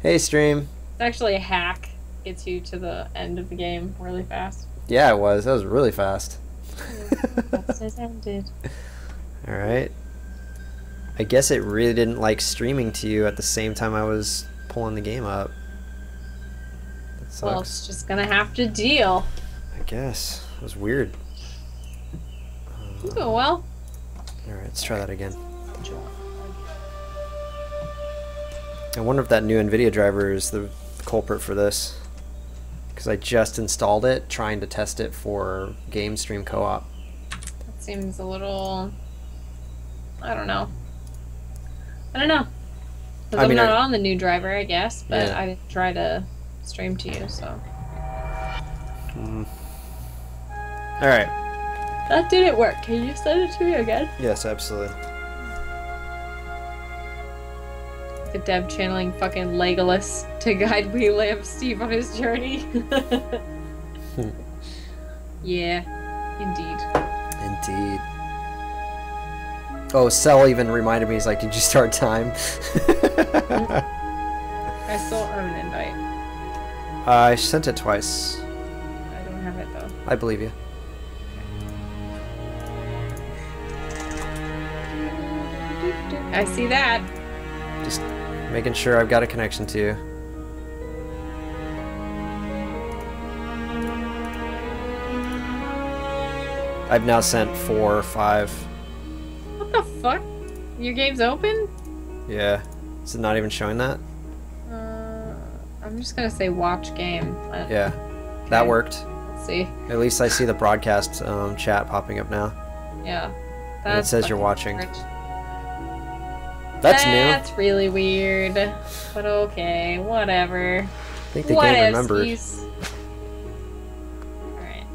Hey, stream. It's actually a hack. Gets you to the end of the game really fast. Yeah, it was. That was really fast. Fast ended. Alright. I guess it really didn't like streaming to you at the same time I was pulling the game up. That sucks. Well, it's just gonna have to deal. I guess. It was weird. You doing well? Alright, let's try that again. I wonder if that new NVIDIA driver is the culprit for this. Because I just installed it, trying to test it for game stream co-op. That seems a little... I don't know. Because I'm not on the new driver, I guess, but Yeah. I didn't try to stream to you, so... Alright. That didn't work. Can you send it to me again? Yes, absolutely. The dev channeling fucking Legolas to guide Wee Lamb Steve on his journey. Yeah, indeed. Indeed. Oh, Cell even reminded me, he's like, did you start time? I still have an invite. I sent it twice. I don't have it though. I believe you. I see that. Just making sure I've got a connection to you. I've now sent 4 or 5. What the fuck? Your game's open? Yeah. Is it not even showing that? I'm just gonna say watch game. Yeah. That worked. Let's see. At least I see the broadcast chat popping up now. Yeah. And it says you're fucking watching. weird. That's new. That's really weird. But okay, whatever. I think the game remembered. Alright.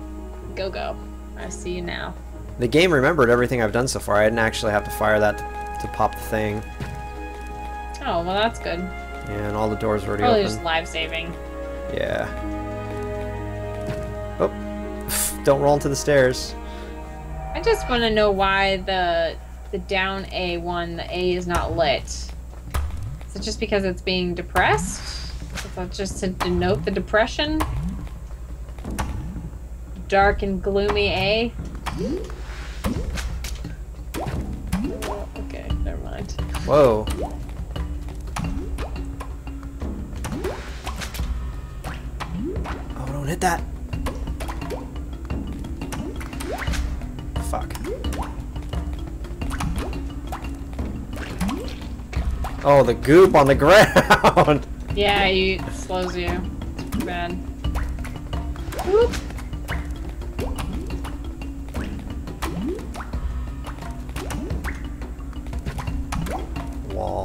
Go. I see you now. The game remembered everything I've done so far. I didn't actually have to fire that to pop the thing. Oh, well that's good. And all the doors were already Probably open. just live saving. Yeah. Oh. Don't roll into the stairs. I just want to know why the down A one, the A is not lit. Is it just because it's being depressed? Is that just to denote the depression? Dark and gloomy A? Okay, never mind. Whoa. Oh, don't hit that. Fuck. Oh, the goop on the ground. Yeah, it slows you. It's too bad. Whoop. Wall.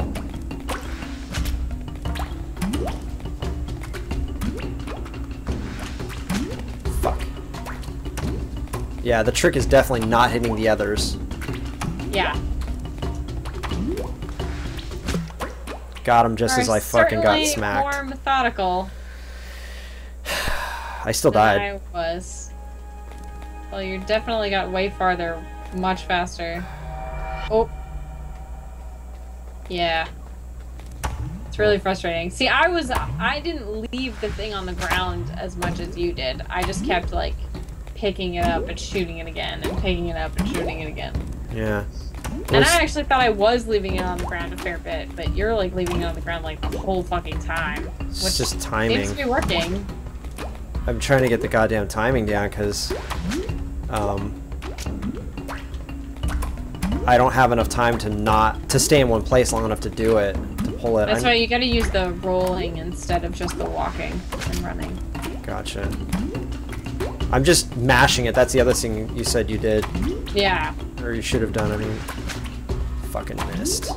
Fuck. Yeah, the trick is definitely not hitting the others. Yeah. Got him just as I fucking got Certainly smacked. more methodical I still than died. I was. Well, you definitely got way farther, much faster. Oh. Yeah. It's really frustrating. See, I didn't leave the thing on the ground as much as you did. I just kept, like, picking it up and shooting it again, and picking it up and shooting it again. Yeah. And I actually thought I was leaving it on the ground a fair bit, but you're, like, leaving it on the ground, like, the whole fucking time. It's just timing. Seems to be working. I'm trying to get the goddamn timing down because I don't have enough time to stay in one place long enough to do it, to pull it. That's why you gotta use the rolling instead of just the walking and running. Gotcha. I'm just mashing it. That's the other thing you said you did. Yeah. Or you should have done. I mean, fucking missed.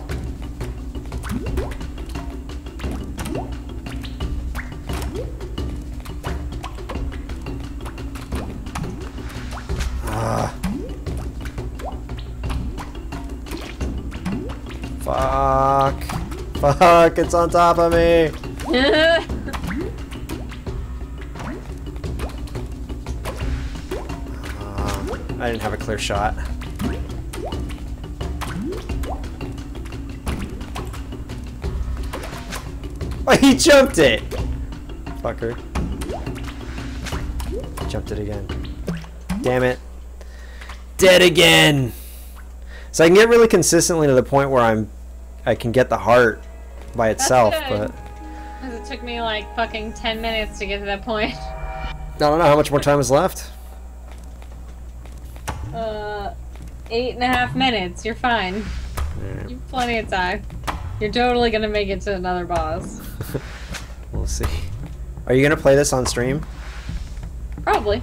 Fuck. Fuck, it's on top of me. I didn't have a clear shot. Oh, he jumped it! Fucker. Jumped it again. Damn it. Dead again! So I can get really consistently to the point where I can get the heart by itself, but... Because it took me like fucking 10 minutes to get to that point. I don't know how much more time is left. 8.5 minutes. You're fine. Right. You've plenty of time. You're totally gonna make it to another boss. We'll see. Are you gonna play this on stream? Probably.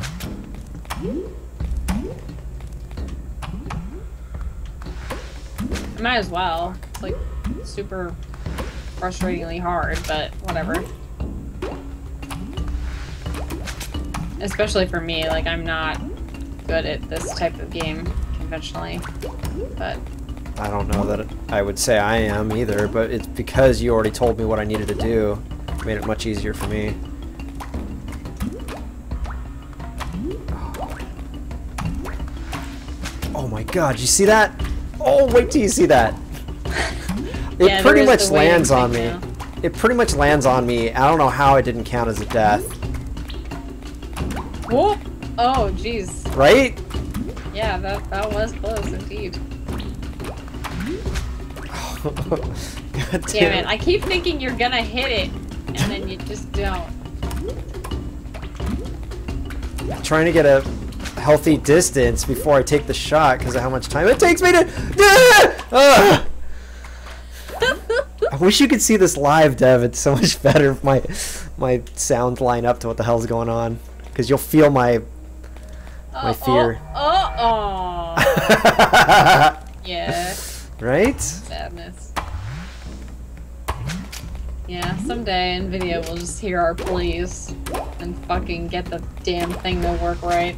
I might as well. It's like super frustratingly hard, but whatever. Especially for me, like I'm not good at this type of game conventionally, but I don't know that I would say I am either, but it's because you already told me what I needed to do. It made it much easier for me. Oh my god, you see that? Oh, wait till you see that. It yeah, pretty much lands on me. now. It pretty much lands on me. I don't know how it didn't count as a death. Whoop! Oh, jeez. Right? Yeah, that was close indeed. God Damn it! I keep thinking you're gonna hit it, and then you just don't. Trying to get a healthy distance before I take the shot because of how much time it takes me to. I wish you could see this live, Dev. It's so much better if my sounds line up to what the hell's going on, because you'll feel my fear. Yeah. Right? Sadness. Yeah, someday NVIDIA will just hear our pleas and fucking get the damn thing to work right.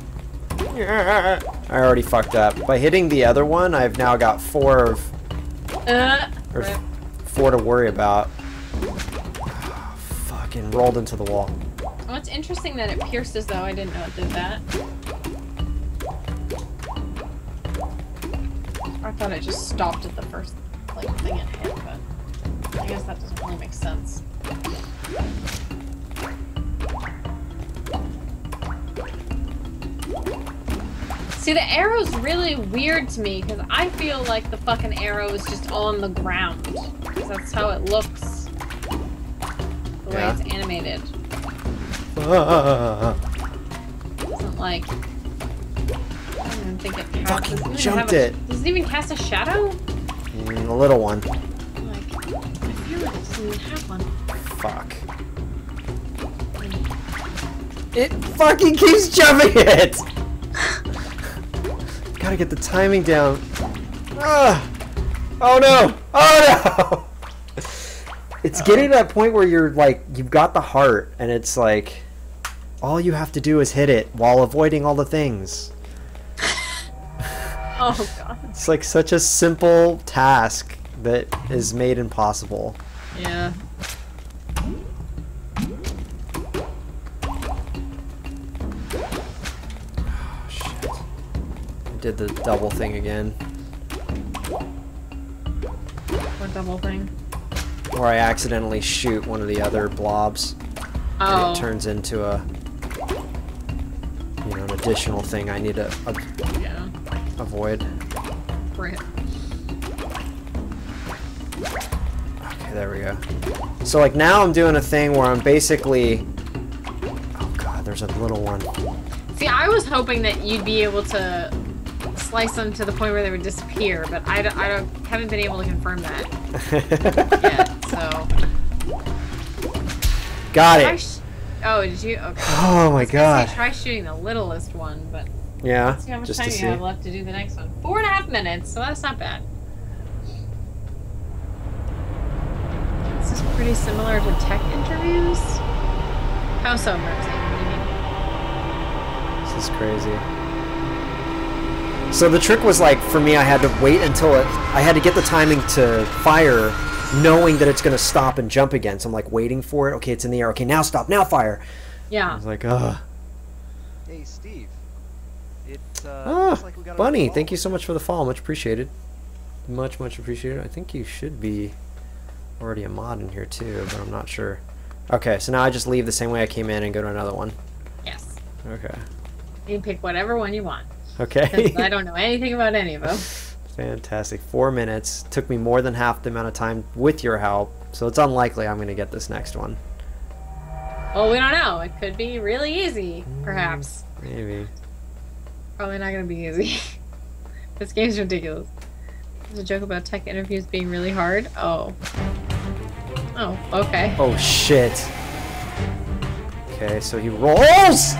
I already fucked up. By hitting the other one, I've now got 4 to worry about. Fucking rolled into the wall. Oh, it's interesting that it pierces though. I didn't know it did that. I thought it just stopped at the first like thing it hit, but I guess that doesn't really make sense. See, the arrow's really weird to me because I feel like the fucking arrow is just on the ground because that's how it looks. The way it's animated. It doesn't like. I don't even think it casts. Fucking jumped it. Does it even cast a shadow? A little one. Like, I feel like it doesn't even have one. Fuck. It fucking keeps jumping it! Gotta get the timing down. Oh no! Oh no! It's getting to that point where you're like, you've got the heart, and it's like, all you have to do is hit it while avoiding all the things. Oh god. It's like such a simple task that is made impossible. Yeah. Oh shit. I did the double thing again. What double thing? Where I accidentally shoot one of the other blobs. Oh. And it turns into a, you know, an additional thing I need to Yeah. avoid. Rip. Okay, there we go. So like now I'm doing a thing where I'm basically, oh god, there's a little one. See, I was hoping that you'd be able to slice them to the point where they would disappear, but I haven't been able to confirm that yet, so. Got it. Oh, did you? Okay. Oh my god. Try shooting the littlest one, but Yeah. let's see how much Just time to you see. have left to do the next one. 4.5 minutes, so that's not bad. This is pretty similar to tech interviews. How so, Mercy? What do you mean? This is crazy. So the trick was like, for me, I had to wait until I had to get the timing to fire, knowing that it's going to stop and jump again. So I'm like waiting for it. Okay, it's in the air. Okay, now stop. Now fire. I Yeah. was like, ugh. Hey, Steve. It's, Ah, looks like we got a Bunny, call. thank you so much for the follow. Much appreciated. Much appreciated. I think you should be already a mod in here too, but I'm not sure. Okay, so now I just leave the same way I came in and go to another one. Yes. Okay. You can pick whatever one you want. Okay. 'Cause I don't know anything about any of them. Fantastic. 4 minutes. Took me more than half the amount of time with your help, so it's unlikely I'm going to get this next one. Well, we don't know. It could be really easy, perhaps. Maybe. Probably not going to be easy. This game's ridiculous. There's a joke about tech interviews being really hard. Oh. Oh, okay. Oh, shit. Okay, so he rolls!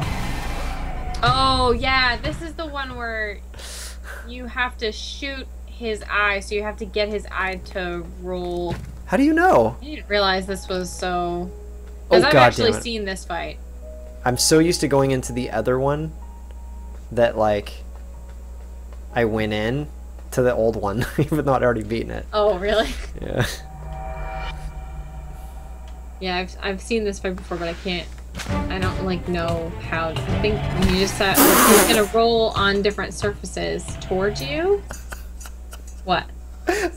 Oh, yeah. This is the one where you have to shoot his eye, so you have to get his eye to roll. How do you know? I didn't realize this was so... Oh, Because I've God actually damn it. seen this fight. I'm so used to going into the other one that, like, I went in to the old one, even though I'd already beaten it. Oh, really? Yeah. Yeah, I've seen this fight before, but I don't, like, know how. I think you just said it's gonna roll on different surfaces towards you. What?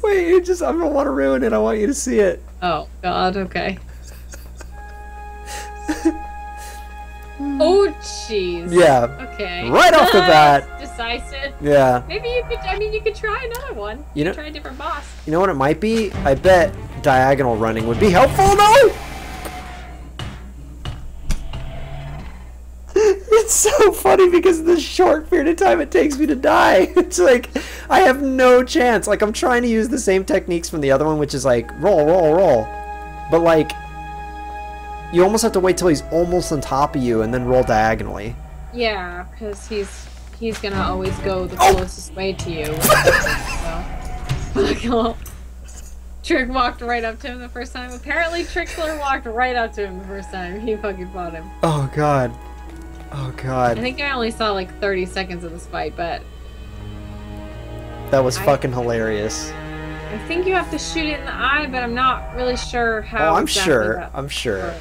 Wait, you just, I don't want to ruin it. I want you to see it. Oh, God, okay. Oh, jeez. Yeah. Okay. Right off the bat. Decisive. Yeah. Maybe you could, I mean, you could try another one. You know- Try a different boss. You know what it might be? I bet diagonal running would be helpful, though! It's so funny because of the short period of time it takes me to die. It's like, I have no chance. Like, I'm trying to use the same techniques from the other one, which is like, roll, roll, roll. But, like, you almost have to wait till he's almost on top of you and then roll diagonally. Yeah, because he's gonna always go the Oh! closest way to you. So. Trick walked right up to him the first time. Apparently, Trixler walked right up to him the first time. He fucking fought him. Oh, God. Oh, I God. think I only saw like 30 seconds of this fight, but That was fucking hilarious. I think you have to shoot it in the eye, but I'm not really sure how. Oh, I'm exactly sure. that I'm sure.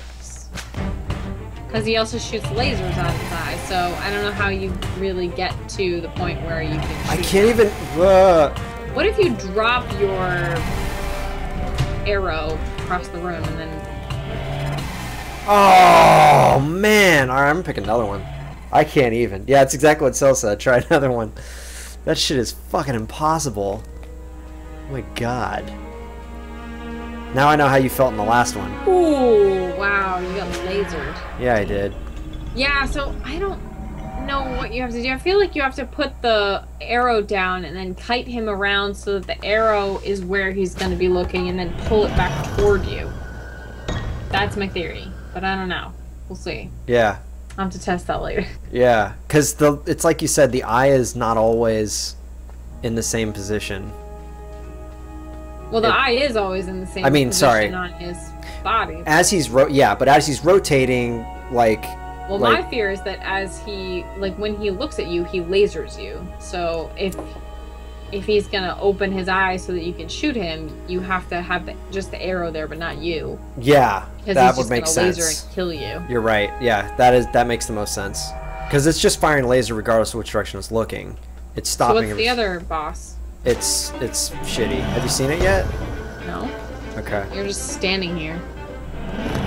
Because he also shoots lasers out of his eye, so I don't know how you really get to the point where you can shoot. I can't even... What if you drop your arrow across the room and then... Oh, man. Alright, I'm gonna pick another one. I can't even. Yeah, it's exactly what Cell said. Try another one. That shit is fucking impossible. Oh my god. Now I know how you felt in the last one. Ooh, wow, you got lasered. Yeah, I did. Yeah, so I don't know what you have to do. I feel like you have to put the arrow down and then kite him around so that the arrow is where he's going to be looking and then pull it back toward you. That's my theory, but I don't know. We'll see. Yeah. I'll have to test that later. Yeah, because it's like you said, the eye is not always in the same position. Well, the eye is always in the same I mean, position sorry. on his body. As he's but as he's rotating, like... Well, my fear is that as he, like, when he looks at you, he lasers you. So if he's gonna open his eyes so that you can shoot him, you have to have just the arrow there, but not you. Yeah, Because that he's would just make gonna sense. laser and kill you. You're right. Yeah, that makes the most sense. Because it's just firing laser regardless of which direction it's looking. It's So stopping. what's the other boss? It's shitty. Have you seen it yet? No, Okay. you're just standing here.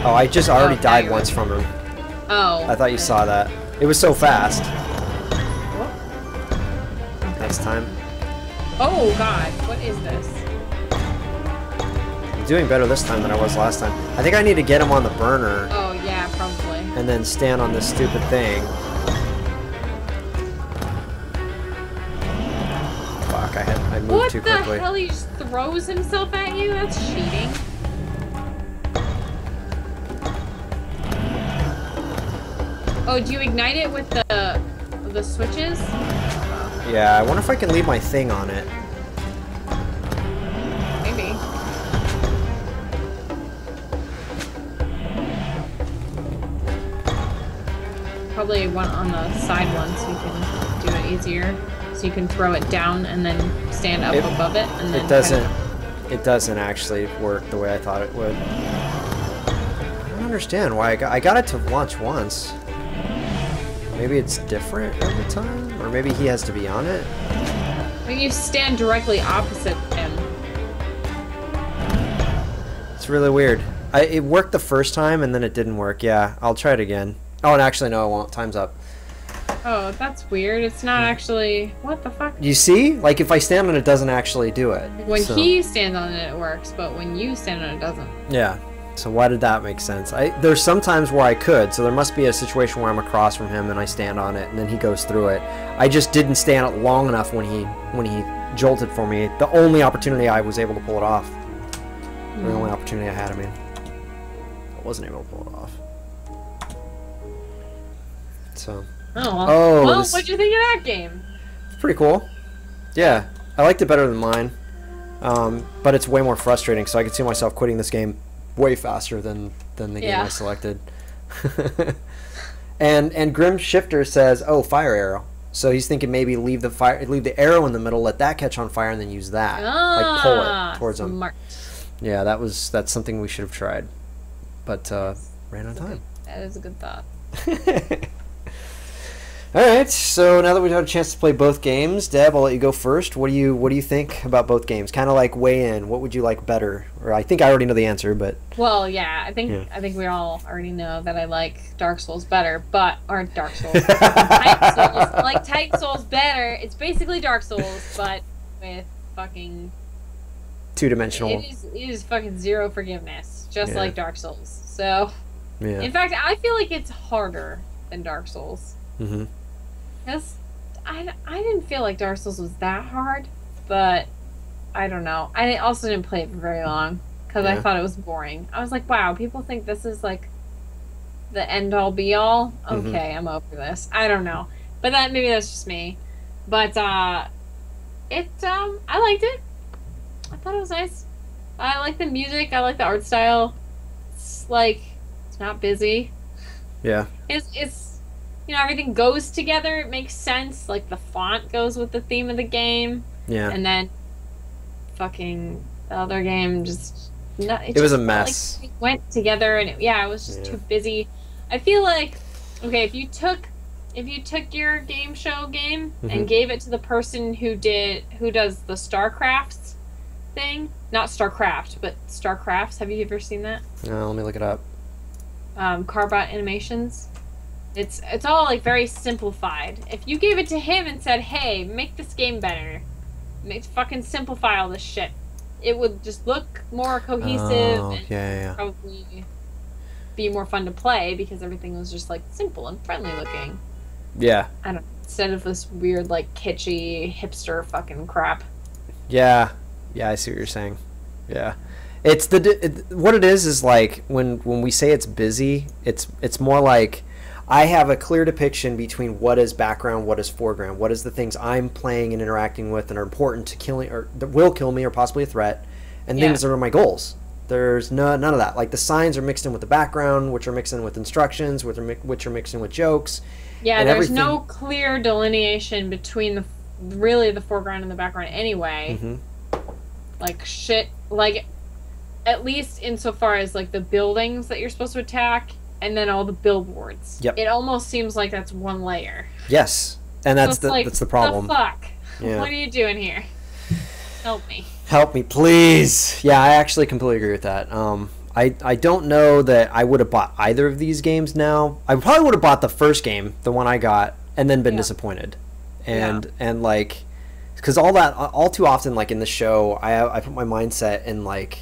Oh, I just already now died you're once right. from him. Oh. I thought you saw that. It was so fast. Next time. Oh God, what is this? I'm doing better this time than I was last time. I think I need to get him on the burner Oh yeah, probably. and then stand on this stupid thing. Fuck, I moved What too the quickly. hell? He just throws himself at you? That's cheating. Oh, do you ignite it with the switches? Yeah, I wonder if I can leave my thing on it. Maybe. Probably one on the side one so you can do it easier. So you can throw it down and then stand up above it and then It doesn't actually work the way I thought it would. I don't understand why I got it to launch once. Maybe it's different every time? Or maybe he has to be on it? When you stand directly opposite him. It's really weird. It worked the first time and then it didn't work. Yeah, I'll try it again. Oh, and actually, no, I won't. Time's up. Oh, that's weird. It's not actually... What the fuck? You see? Like, if I stand on it, it doesn't actually do it. When So- he stands on it, it works, but when you stand on it, it doesn't. Yeah. So why did that make sense? There's some times where I could, so there must be a situation where I'm across from him and I stand on it and then he goes through it. I just didn't stay on it long enough when he jolted for me. The only opportunity I was able to pull it off. The only opportunity I had, I mean. I wasn't able to pull it off. So, Oh, well. Oh, Well, this- what'd you think of that game? it's pretty cool. Yeah, I liked it better than mine. But it's way more frustrating, so I could see myself quitting this game way faster than the game Yeah. I selected. and Grim Shifter says, "Oh, fire arrow." So he's thinking maybe leave the arrow in the middle, let that catch on fire, and then use that, like pull it towards him. Smart. Yeah, that's something we should have tried, but ran out of time. That is a good thought. All right, so now that we've had a chance to play both games, Deb, I'll let you go first. What do you think about both games? Kind of like weigh in. What would you like better? Or I think I already know the answer, but Well, yeah, I think Yeah. I think we all already know that I like Dark Souls better, but or Dark Souls, Titan Souls. I like Titan Souls better. It's basically Dark Souls, but with fucking two-dimensional. it is fucking zero forgiveness, just Yeah. like Dark Souls. So, Yeah. in fact, I feel like it's harder than Dark Souls. Mm-hmm. Because I didn't feel like Dark Souls was that hard, but I don't know. I also didn't play it for very long because I Yeah. thought it was boring. I was like, wow, people think this is like the end all be all. Mhm. Okay, I'm over this. I don't know, but maybe that's just me. But I liked it. I thought it was nice. I like the music. I like the art style. It's not busy. Yeah. It's everything goes together. It makes sense. Like the font goes with the theme of the game, Yeah. and then fucking the other game just It was a mess. It went together, and it was just Yeah. too busy. I feel like if you took your game show game Mhm. and gave it to the person who does the StarCrafts thing, not StarCraft, but StarCrafts. Have you ever seen that? Let me look it up. Carbot Animations. It's all like very simplified. If you gave it to him and said, "Hey, make this game better, fucking simplify all this shit," it would just look more cohesive Oh, and yeah. probably be more fun to play because everything was just like simple and friendly looking. Yeah. I don't know, instead of this weird like kitschy hipster fucking crap. Yeah. Yeah, I see what you're saying. Yeah. It's what it is like when we say it's busy, it's more like I have a clear depiction between what is background, what is foreground, what is the things I'm playing and interacting with and are important to killing or that will kill me or possibly a threat, and Yeah. things that are my goals. There's none of that. Like the signs are mixed in with the background, which are mixed in with instructions, which are mixed in with jokes. Yeah, And there's everything- no clear delineation between the foreground and the background anyway. Mm-hmm. Like shit, like at least insofar as like the buildings that you're supposed to attack and then all the billboards. Yep. It almost seems like that's one layer. Yes, and So that's it's like, that's the problem. The fuck? Yeah. What are you doing here? Help me. Help me, please. Yeah, I actually completely agree with that. I don't know that I would have bought either of these games now. I probably would have bought the first game, the one I got, and then been Yeah. disappointed. And like, because all too often, like in the show, I put my mindset in like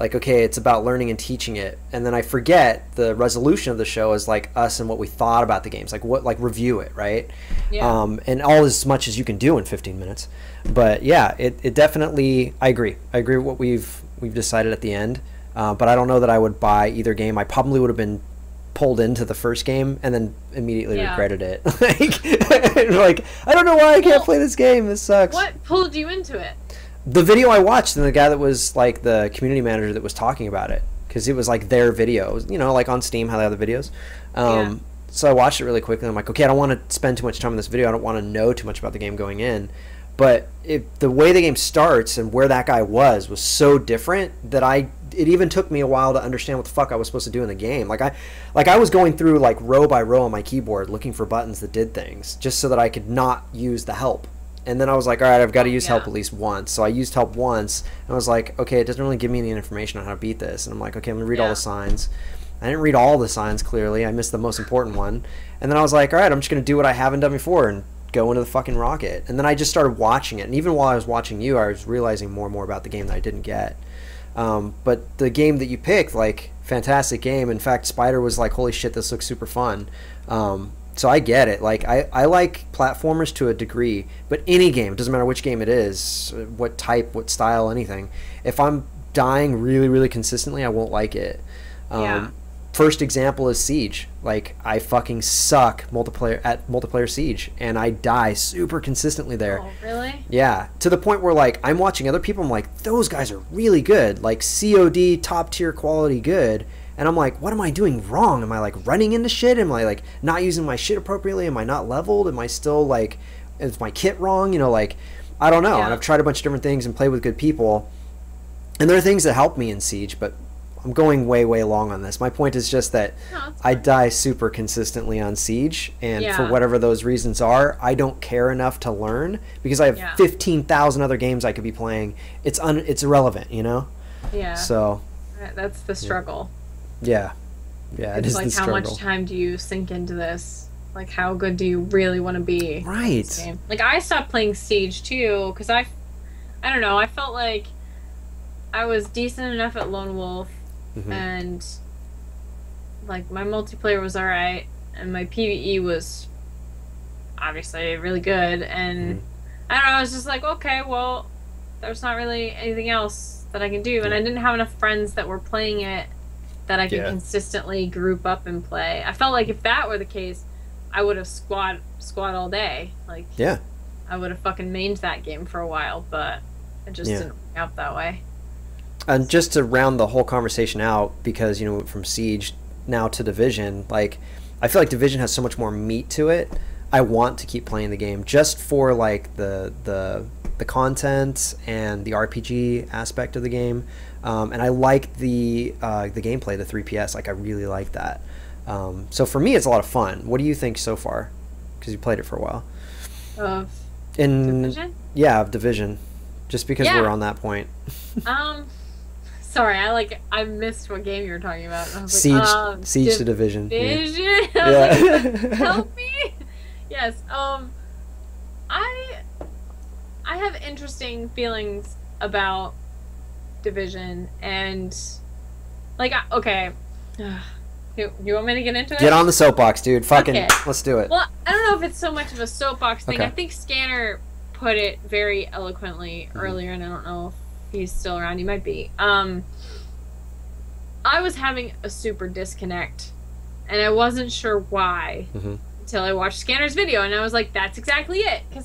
okay, it's about learning and teaching it, and then I forget the resolution of the show is like us and what we thought about the games, like review it, right? Yeah. And all as much as you can do in 15 minutes. But yeah, it definitely, I agree with what we've decided at the end. But I don't know that I would buy either game. I probably would have been pulled into the first game and then immediately Yeah. regretted it. like I don't know why I can't play this game. This sucks. What pulled you into it? The video I watched and the guy that was like the community manager that was talking about it, because it was like their videos, like on Steam how they have the videos. Yeah. So I watched it really quickly. I'm like, okay, I don't want to spend too much time on this video. I don't want to know too much about the game going in. But the way the game starts and where that guy was so different that it even took me a while to understand what the fuck I was supposed to do in the game. Like I was going through like row by row on my keyboard looking for buttons that did things just so that I could not use the help. And then I was like, all right, I've got to use yeah. help at least once. So I used help once, and I was like, okay, it doesn't really give me any information on how to beat this. And I'm like, okay, I'm going to read all Yeah. the signs. I didn't read all the signs, clearly. I missed the most important one. And then I was like, all right, I'm just going to do what I haven't done before and go into the fucking rocket. And then I just started watching it. And even while I was watching you, I was realizing more and more about the game that I didn't get. But the game that you picked, like, fantastic game. In fact, Spider was like, holy shit, this looks super fun. So I get it. Like, I like platformers to a degree, but any game, doesn't matter which game it is, what type, what style, anything. If I'm dying really, really consistently, I won't like it. Yeah. First example is Siege. Like, I fucking suck multiplayer Siege, and I die super consistently there. Oh, really? Yeah, to the point where, like, I'm watching other people, I'm like, those guys are really good. Like, COD, top tier quality good. And I'm like, what am I doing wrong? Am I, like, running into shit? Am I, like, not using my shit appropriately? Am I not leveled? Am I still, like, is my kit wrong? You know, like, I don't know. Yeah. And I've tried a bunch of different things and played with good people. And there are things that help me in Siege, but I'm going way, way long on this. My point is just that No, it's I die super consistently on Siege, and for Yeah. whatever those reasons are, I don't care enough to learn because I have Yeah. 15,000 other games I could be playing. It's irrelevant, you know? Yeah. So, That's the struggle. yeah. Yeah, it It's is like the how struggle. much time do you sink into this? Like how good do you really want to be? in this Right. game? Like I stopped playing Siege too because I don't know. I felt like I was decent enough at Lone Wolf, Mhm. and like my multiplayer was alright, and my PvE was obviously really good. And Mhm. I don't know. I was just like, okay, well, there's not really anything else that I can do, and I didn't have enough friends that were playing it that I could Yeah. consistently group up and play. I felt like if that were the case, I would have squad all day. Like, Yeah. I would have fucking mained that game for a while, but it just Yeah. didn't work out that way. And just to round the whole conversation out, because, you know, from Siege now to Division, like, I feel like Division has so much more meat to it. I want to keep playing the game just for, like, the content and the RPG aspect of the game. And I like the gameplay, the 3PS. Like, I really like that. So for me, it's a lot of fun. What do you think so far? Because you played it for a while. Of In Division? Yeah, of Division. Just because Yeah. we're on that point. Sorry, I missed what game you were talking about. I was Siege, like, Siege to Division. Yeah. Division. I was like, help me. Yes. I have interesting feelings about Division, and like okay. You want me to get into it? Get on the soapbox, dude. Fucking, Okay. let's do it. Well, I don't know if it's so much of a soapbox thing. Okay. I think Scanner put it very eloquently Mm-hmm. earlier, and I don't know if he's still around. He might be. I was having a super disconnect, and I wasn't sure why Mhm. until I watched Scanner's video, and I was like, "That's exactly it." Because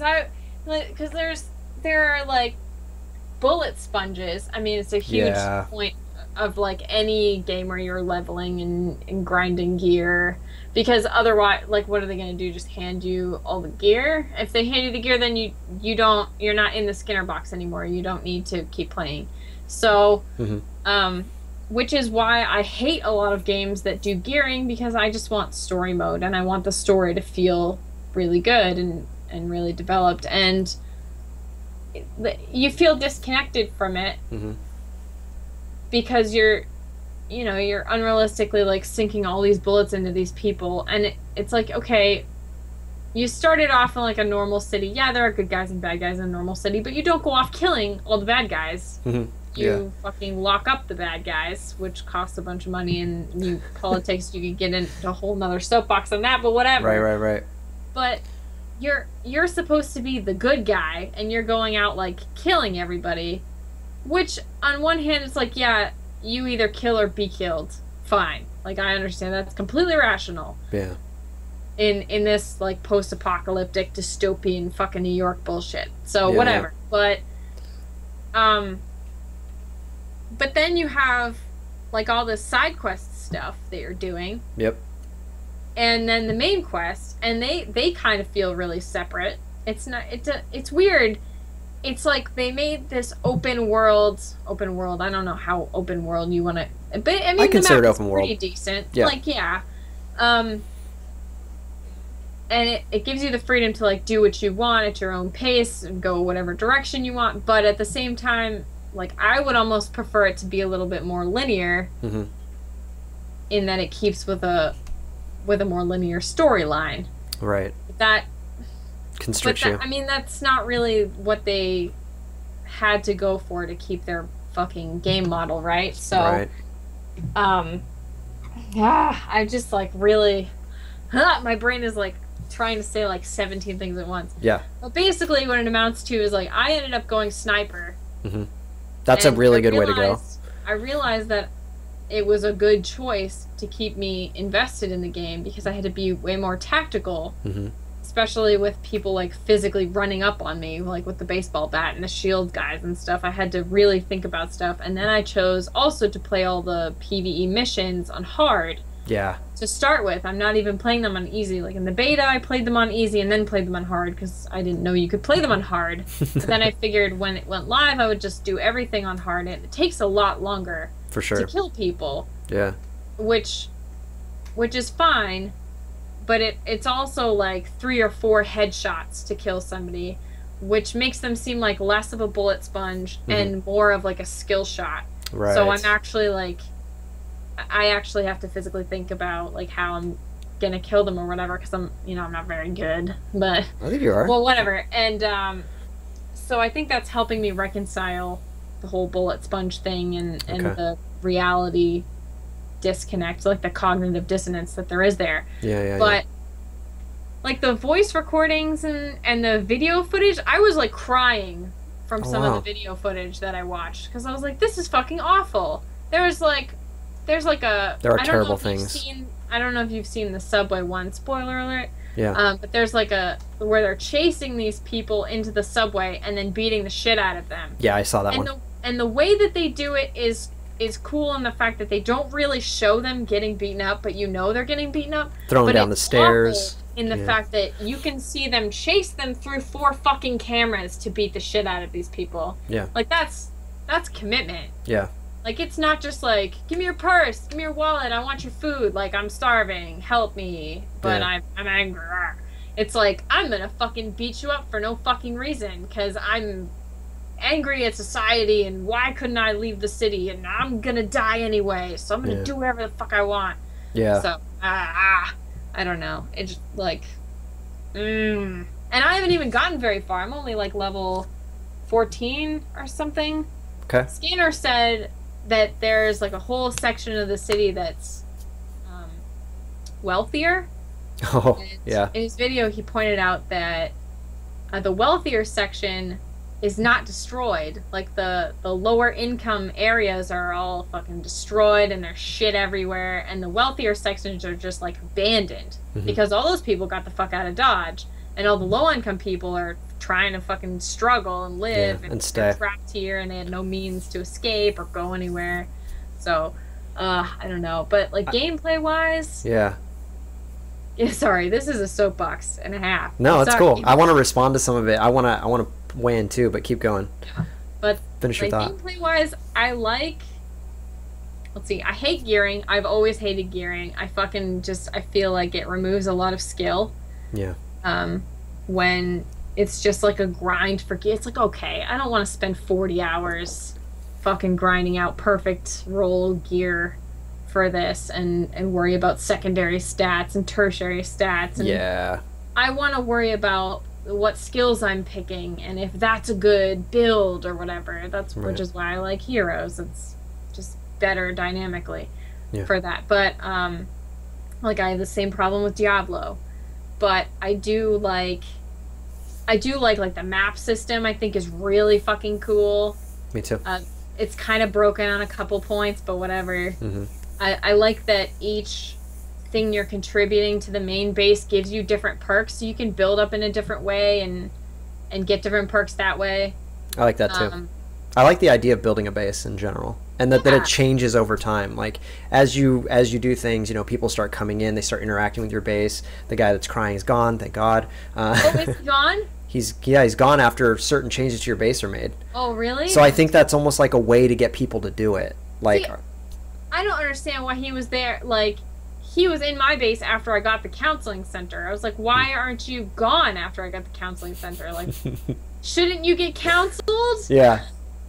there are like bullet sponges. I mean, it's a huge Yeah. point of like any game where you're leveling and grinding gear, because otherwise, like, what are they going to do, just hand you all the gear? If they hand you the gear, then you're not in the Skinner box anymore. You don't need to keep playing. So Mhm. which is why I hate a lot of games that do gearing, because I just want story mode, and I want the story to feel really good and really developed, and you feel disconnected from it Mhm. because you're unrealistically like sinking all these bullets into these people, and it's like, okay, you started off in like a normal city. Yeah, there are good guys and bad guys in a normal city, but you don't go off killing all the bad guys. Mhm. You fucking lock up the bad guys, which costs a bunch of money, and politics, you could get into a whole nother soapbox on that, but whatever. Right. But you're supposed to be the good guy, and you're going out like killing everybody, which on one hand it's like, yeah, you either kill or be killed. Fine. Like, I understand that's completely rational Yeah. in this like post-apocalyptic dystopian fucking New York bullshit. So Yeah, whatever. But then you have like all this side quest stuff that you're doing, Yep. and then the main quest, and they kind of feel really separate. It's not, it's weird. It's like they made this open world. I don't know how open world you want to, but I mean, I consider the it map is open world. pretty decent. Yeah. Like, yeah. and it gives you the freedom to like do what you want at your own pace and go whatever direction you want, but at the same time, like I would almost prefer it to be a little bit more linear, in that it keeps with a more linear storyline. Right. That constricts you. I mean, that's not really what they had to go for to keep their fucking game model, right? So, right. I just like really, my brain is like trying to say like 17 things at once. Yeah. But basically, what it amounts to is like I ended up going sniper. That's a really good way to go. I realized that it was a good choice to keep me invested in the game because I had to be way more tactical, especially with people like physically running up on me, like with the baseball bat and the shield guys and stuff. I had to really think about stuff. And then I chose also to play all the PvE missions on hard. Yeah. To start with, I'm not even playing them on easy. Like in the beta, I played them on easy and then played them on hard because I didn't know you could play them on hard. But then I figured when it went live, I would just do everything on hard. And it takes a lot longer for sure to kill people. Yeah. Which is fine, but it's also like 3 or 4 headshots to kill somebody, which makes them seem like less of a bullet sponge and more of like a skill shot. Right. So I'm actually like, I actually have to physically think about like how I'm gonna kill them or whatever because I'm not very good, but I think you are. Well, whatever. And so I think that's helping me reconcile the whole bullet sponge thing and the reality disconnect, like the cognitive dissonance that there is there. But like the voice recordings and the video footage, I was like crying from some of the video footage that I watched because I was like, this is fucking awful. There are terrible things. I don't know if you've seen the subway one. Spoiler alert. Yeah. But there's like where they're chasing these people into the subway and then beating the shit out of them. Yeah, I saw that one. And the way that they do it is cool in the fact that they don't really show them getting beaten up, but they're getting beaten up. Thrown down the stairs. In the fact that you can see them chase them through 4 fucking cameras to beat the shit out of these people. Yeah. Like that's commitment. Yeah. Like, it's not just like, give me your purse, give me your wallet, I want your food, like, I'm starving, help me, but I'm angry. It's like, I'm gonna fucking beat you up for no fucking reason, because I'm angry at society, and why couldn't I leave the city, and I'm gonna die anyway, so I'm gonna do whatever the fuck I want. Yeah. So, I don't know. It's like, and I haven't even gotten very far. I'm only, like, level 14 or something. Okay. Scanner said that there's like a whole section of the city that's wealthier. Oh, yeah. In his video, he pointed out that the wealthier section is not destroyed. Like the lower income areas are all fucking destroyed and there's shit everywhere, and the wealthier sections are just like abandoned because all those people got the fuck out of Dodge, and all the low income people are trying to fucking struggle and live and stay. They're trapped here and they had no means to escape or go anywhere. So I don't know, but like gameplay wise, sorry, this is a soapbox and a half. No, it's cool. I want to respond to some of it. I want to weigh in too, but keep going. But finish your thought. Gameplay wise, let's see, I hate gearing. I've always hated gearing. I feel like it removes a lot of skill. Yeah. When it's just like a grind for gear. It's like, okay, I don't want to spend 40 hours fucking grinding out perfect roll gear for this and worry about secondary stats and tertiary stats. And I want to worry about what skills I'm picking and if that's a good build or whatever. Which is why I like heroes. It's just better dynamically for that. But like I have the same problem with Diablo. But I do like the map system. I think is really fucking cool. Me too. It's kind of broken on a couple points, but whatever. I like that each thing you're contributing to the main base gives you different perks, so you can build up in a different way and get different perks that way. I like that too. I like the idea of building a base in general, and that it changes over time. Like as you do things, people start coming in, they start interacting with your base. The guy that's crying is gone, thank God. Is he gone? He's gone after certain changes to your base are made. Oh, really? So I think that's almost like a way to get people to do it. Like, see, I don't understand why he was there. Like, he was in my base after I got the counseling center. I was like, why aren't you gone after I got the counseling center? Like, shouldn't you get counseled? Yeah.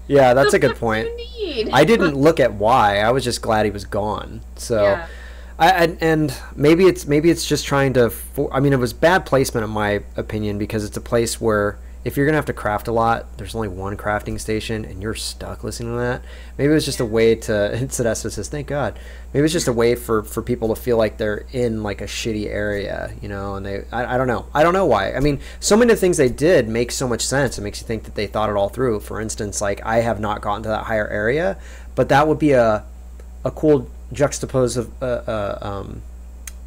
Yeah, that's The a good fuck point. do you need? I didn't look at why. I was just glad he was gone. So, Yeah. and maybe it's just trying to. I mean, it was bad placement in my opinion because it's a place where if you're gonna have to craft a lot, there's only one crafting station, and you're stuck listening to that. Maybe it was just a way to. Sedessa says, "Thank God." Maybe it's just a way for people to feel like they're in like a shitty area, you know. And I don't know. I don't know why. I mean, so many of the things they did make so much sense. It makes you think that they thought it all through. For instance, like I have not gotten to that higher area, but that would be a cool juxtapose of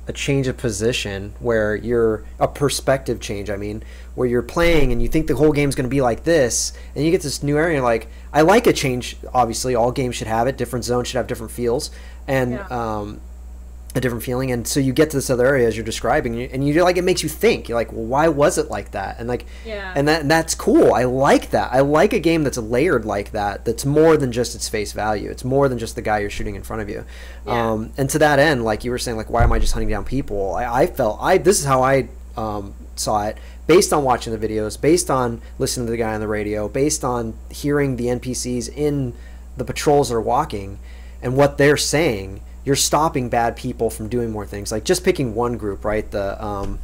a change of position where you're a perspective change. I mean, where you're playing and you think the whole game's going to be like this, and you get this new area. And you're like, I like a change. Obviously, all games should have it. Different zones should have different feels and a different feeling. And so you get to this other area as you're describing, and you're like, it makes you think. You're like, well, why was it like that? And like, and that's cool. I like that. I like a game that's layered like that. That's more than just its face value. It's more than just the guy you're shooting in front of you. And to that end, like you were saying, like, why am I just hunting down people? I felt this is how I saw it, based on watching the videos, based on listening to the guy on the radio, based on hearing the NPCs in the patrols that are walking and what they're saying. You're stopping bad people from doing more things. Like just picking one group, right? The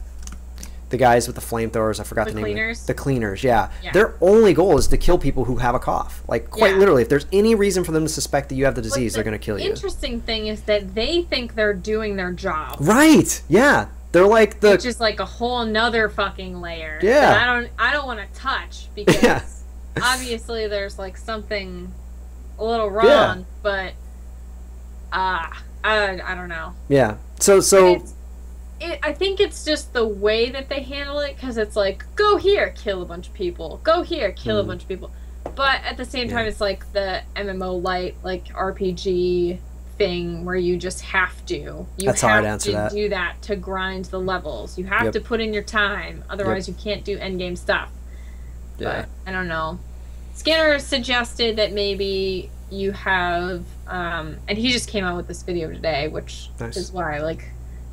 guys with the flamethrowers. I forgot the name. Cleaners. The cleaners. Yeah. Their only goal is to kill people who have a cough. Like quite literally, if there's any reason for them to suspect that you have the disease, they're going to kill you. The interesting thing is that they think they're doing their job. Right. Yeah. They're like which is like a whole nother fucking layer. Yeah. That I don't want to touch because obviously there's like something a little wrong, but I don't know. Yeah. So I think it's just the way that they handle it, because it's like, go here, kill a bunch of people. Go here, kill a bunch of people. But at the same time, it's like the MMO light, like RPG thing where you just have to. That's how I'd answer that. Do that to grind the levels. You have to put in your time, otherwise you can't do endgame stuff. Yeah. But I don't know. Skinner suggested that maybe you have, and he just came out with this video today, which is why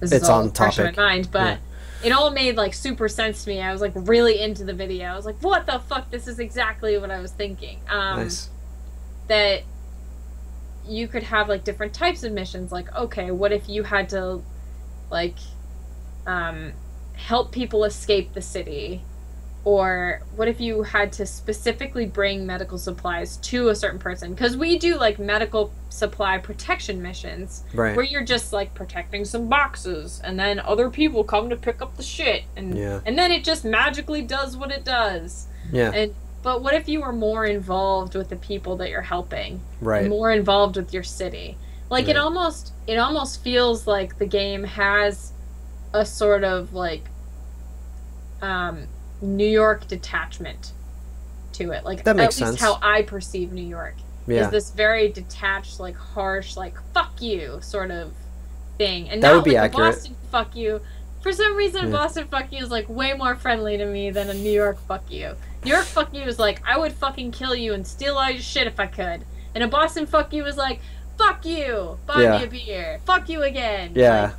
this is all fresh in my mind, but it all made like super sense to me. I was like really into the video. I was like, what the fuck? This is exactly what I was thinking. That you could have like different types of missions. Like, okay, what if you had to like help people escape the city? Or what if you had to specifically bring medical supplies to a certain person? Because we do like medical supply protection missions, where you're just like protecting some boxes, and then other people come to pick up the shit, and then it just magically does what it does. But what if you were more involved with the people that you're helping, more involved with your city? Like it almost feels like the game has a sort of like New York detachment to it. Like, that makes at least sense. how I perceive New York. Is this very detached, like harsh, like fuck you sort of thing. And that not would be like accurate. A Boston fuck you. For some reason Boston fuck you is like way more friendly to me than a New York fuck you. New York fuck you is like, I would fucking kill you and steal all your shit if I could. And a Boston fuck you is like, fuck you, buy me a beer, fuck you again. Like,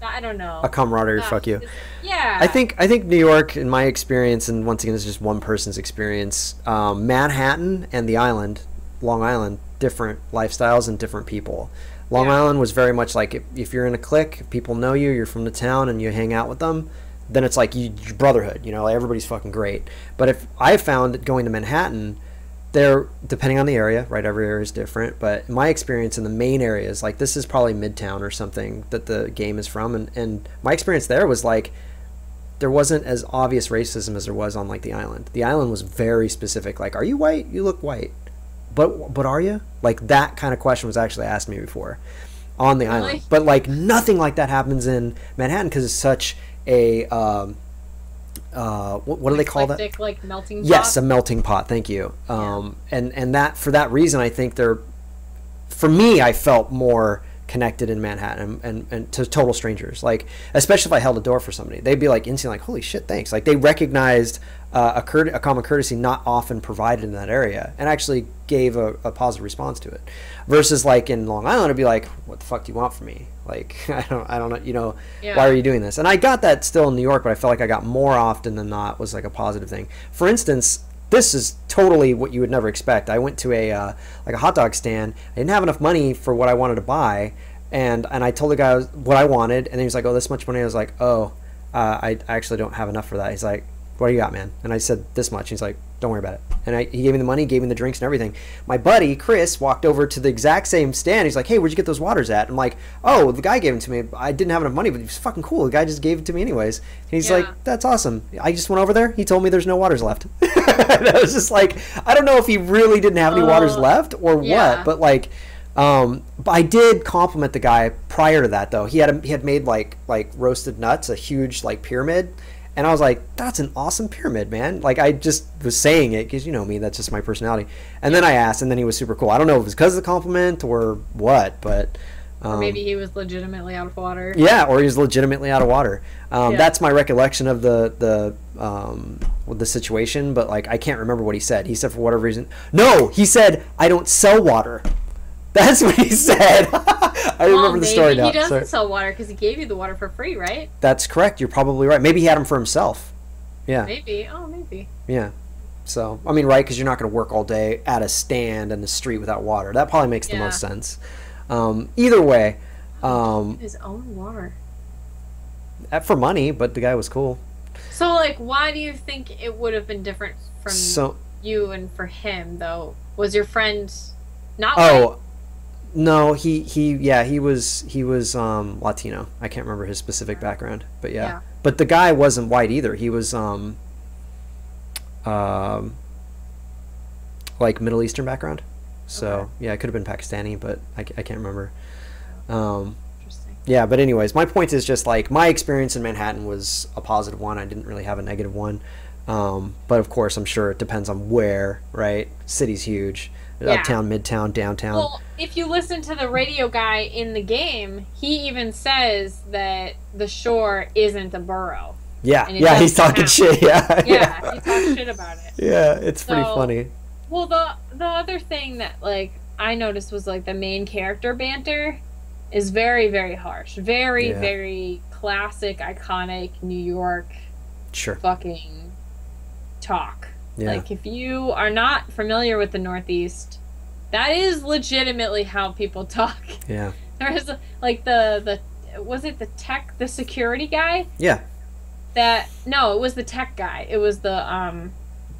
I don't know. A camaraderie fuck you. Yeah. I think New York, in my experience, and once again, this is just one person's experience, Manhattan and the island, Long Island, different lifestyles and different people. Long Island was very much like if you're in a clique, if people know you, you're from the town, and you hang out with them, then it's like brotherhood, you know, like everybody's fucking great. But if I found that going to Manhattan, there, depending on the area, right, every area is different, but my experience in the main areas, like this is probably Midtown or something that the game is from, and my experience there was like there wasn't as obvious racism as there was on like the island. The island was very specific, like, are you white? You look white. But are you? Like that kind of question was actually asked me before on the island. But like nothing like that happens in Manhattan because it's such a what do they call that? Like melting pot? Yes, a melting pot. Thank you. And that for that reason, I think for me, I felt more connected in Manhattan and to total strangers. Like, especially if I held a door for somebody, they'd be like instantly like, holy shit, thanks. Like, they recognized a common courtesy not often provided in that area, and actually gave a positive response to it. Versus like in Long Island, it'd be like, what the fuck do you want from me? Like, I don't know, you know, Yeah. why are you doing this? And I got that still in New York, but I felt like I got more often than not was like a positive thing. For instance, this is totally what you would never expect. I went to a like a hot dog stand. I didn't have enough money for what I wanted to buy, and I told the guy what I wanted, and then he was like, "Oh, this much money." I was like, "Oh, I actually don't have enough for that." He's like, "What do you got, man?" And I said, "This much." He's like, "Don't worry about it." And he gave me the money, gave me the drinks and everything. My buddy Chris walked over to the exact same stand. He's like, "Hey, where'd you get those waters at?" I'm like, "Oh, the guy gave them to me. I didn't have enough money, but he was fucking cool. The guy just gave it to me anyways." And he's Yeah. like, "That's awesome." I just went over there. He told me there's no waters left. And I was just like, I don't know if he really didn't have any waters left or yeah. what, but like, but I did compliment the guy prior to that though. He had made like roasted nuts, a huge like pyramid. And I was like, that's an awesome pyramid, man. Like, I just was saying it because, you know me, that's just my personality. And then I asked, and then he was super cool. I don't know if it was because of the compliment or what, but... Or maybe he was legitimately out of water. Yeah, or he was legitimately out of water. Yeah. That's my recollection of the situation, but, like, I can't remember what he said. He said for whatever reason... No! He said, I don't sell water. That's what he said. I remember the story now. He doesn't Sorry. sell water because he gave you the water for free, right? That's correct. You're probably right. Maybe he had them for himself. Yeah. Maybe. Oh, maybe. Yeah. So, I mean, right, because you're not going to work all day at a stand in the street without water. That probably makes the Yeah. most sense. Either way, His own water. for money, but the guy was cool. So, like, why do you think it would have been different from So, you and for him, though? Was your friend not white? oh, no, he was Latino. I can't remember his specific background, but yeah. Yeah. But the guy wasn't white either. He was like Middle Eastern background. So Okay. yeah, it could have been Pakistani, but I can't remember. Interesting. Yeah, but anyways, my point is just like my experience in Manhattan was a positive one. I didn't really have a negative one. But of course, I'm sure it depends on where, right? City's huge. Yeah. Uptown, midtown, downtown. Well, if you listen to the radio guy in the game, he even says that the shore isn't a borough. yeah, and it yeah, he's doesn't talking count. shit. Yeah, Yeah, he talks shit about it. yeah, it's pretty So- funny. Well, the other thing that like I noticed was like the main character banter is very, very harsh, very, Yeah. very classic, iconic New York Sure. fucking talk. Yeah. Like if you are not familiar with the Northeast, that is legitimately how people talk. Yeah. There is like the was it the security guy Yeah. that no, it was the tech guy. It was the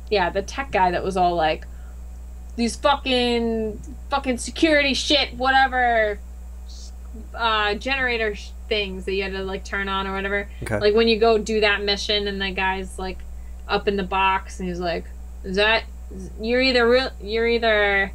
the tech guy that was all like these fucking security shit, whatever, generator things that you had to like turn on or whatever. Okay. Like when you go do that mission and the guy's like up in the box and he's like, "Is that you're either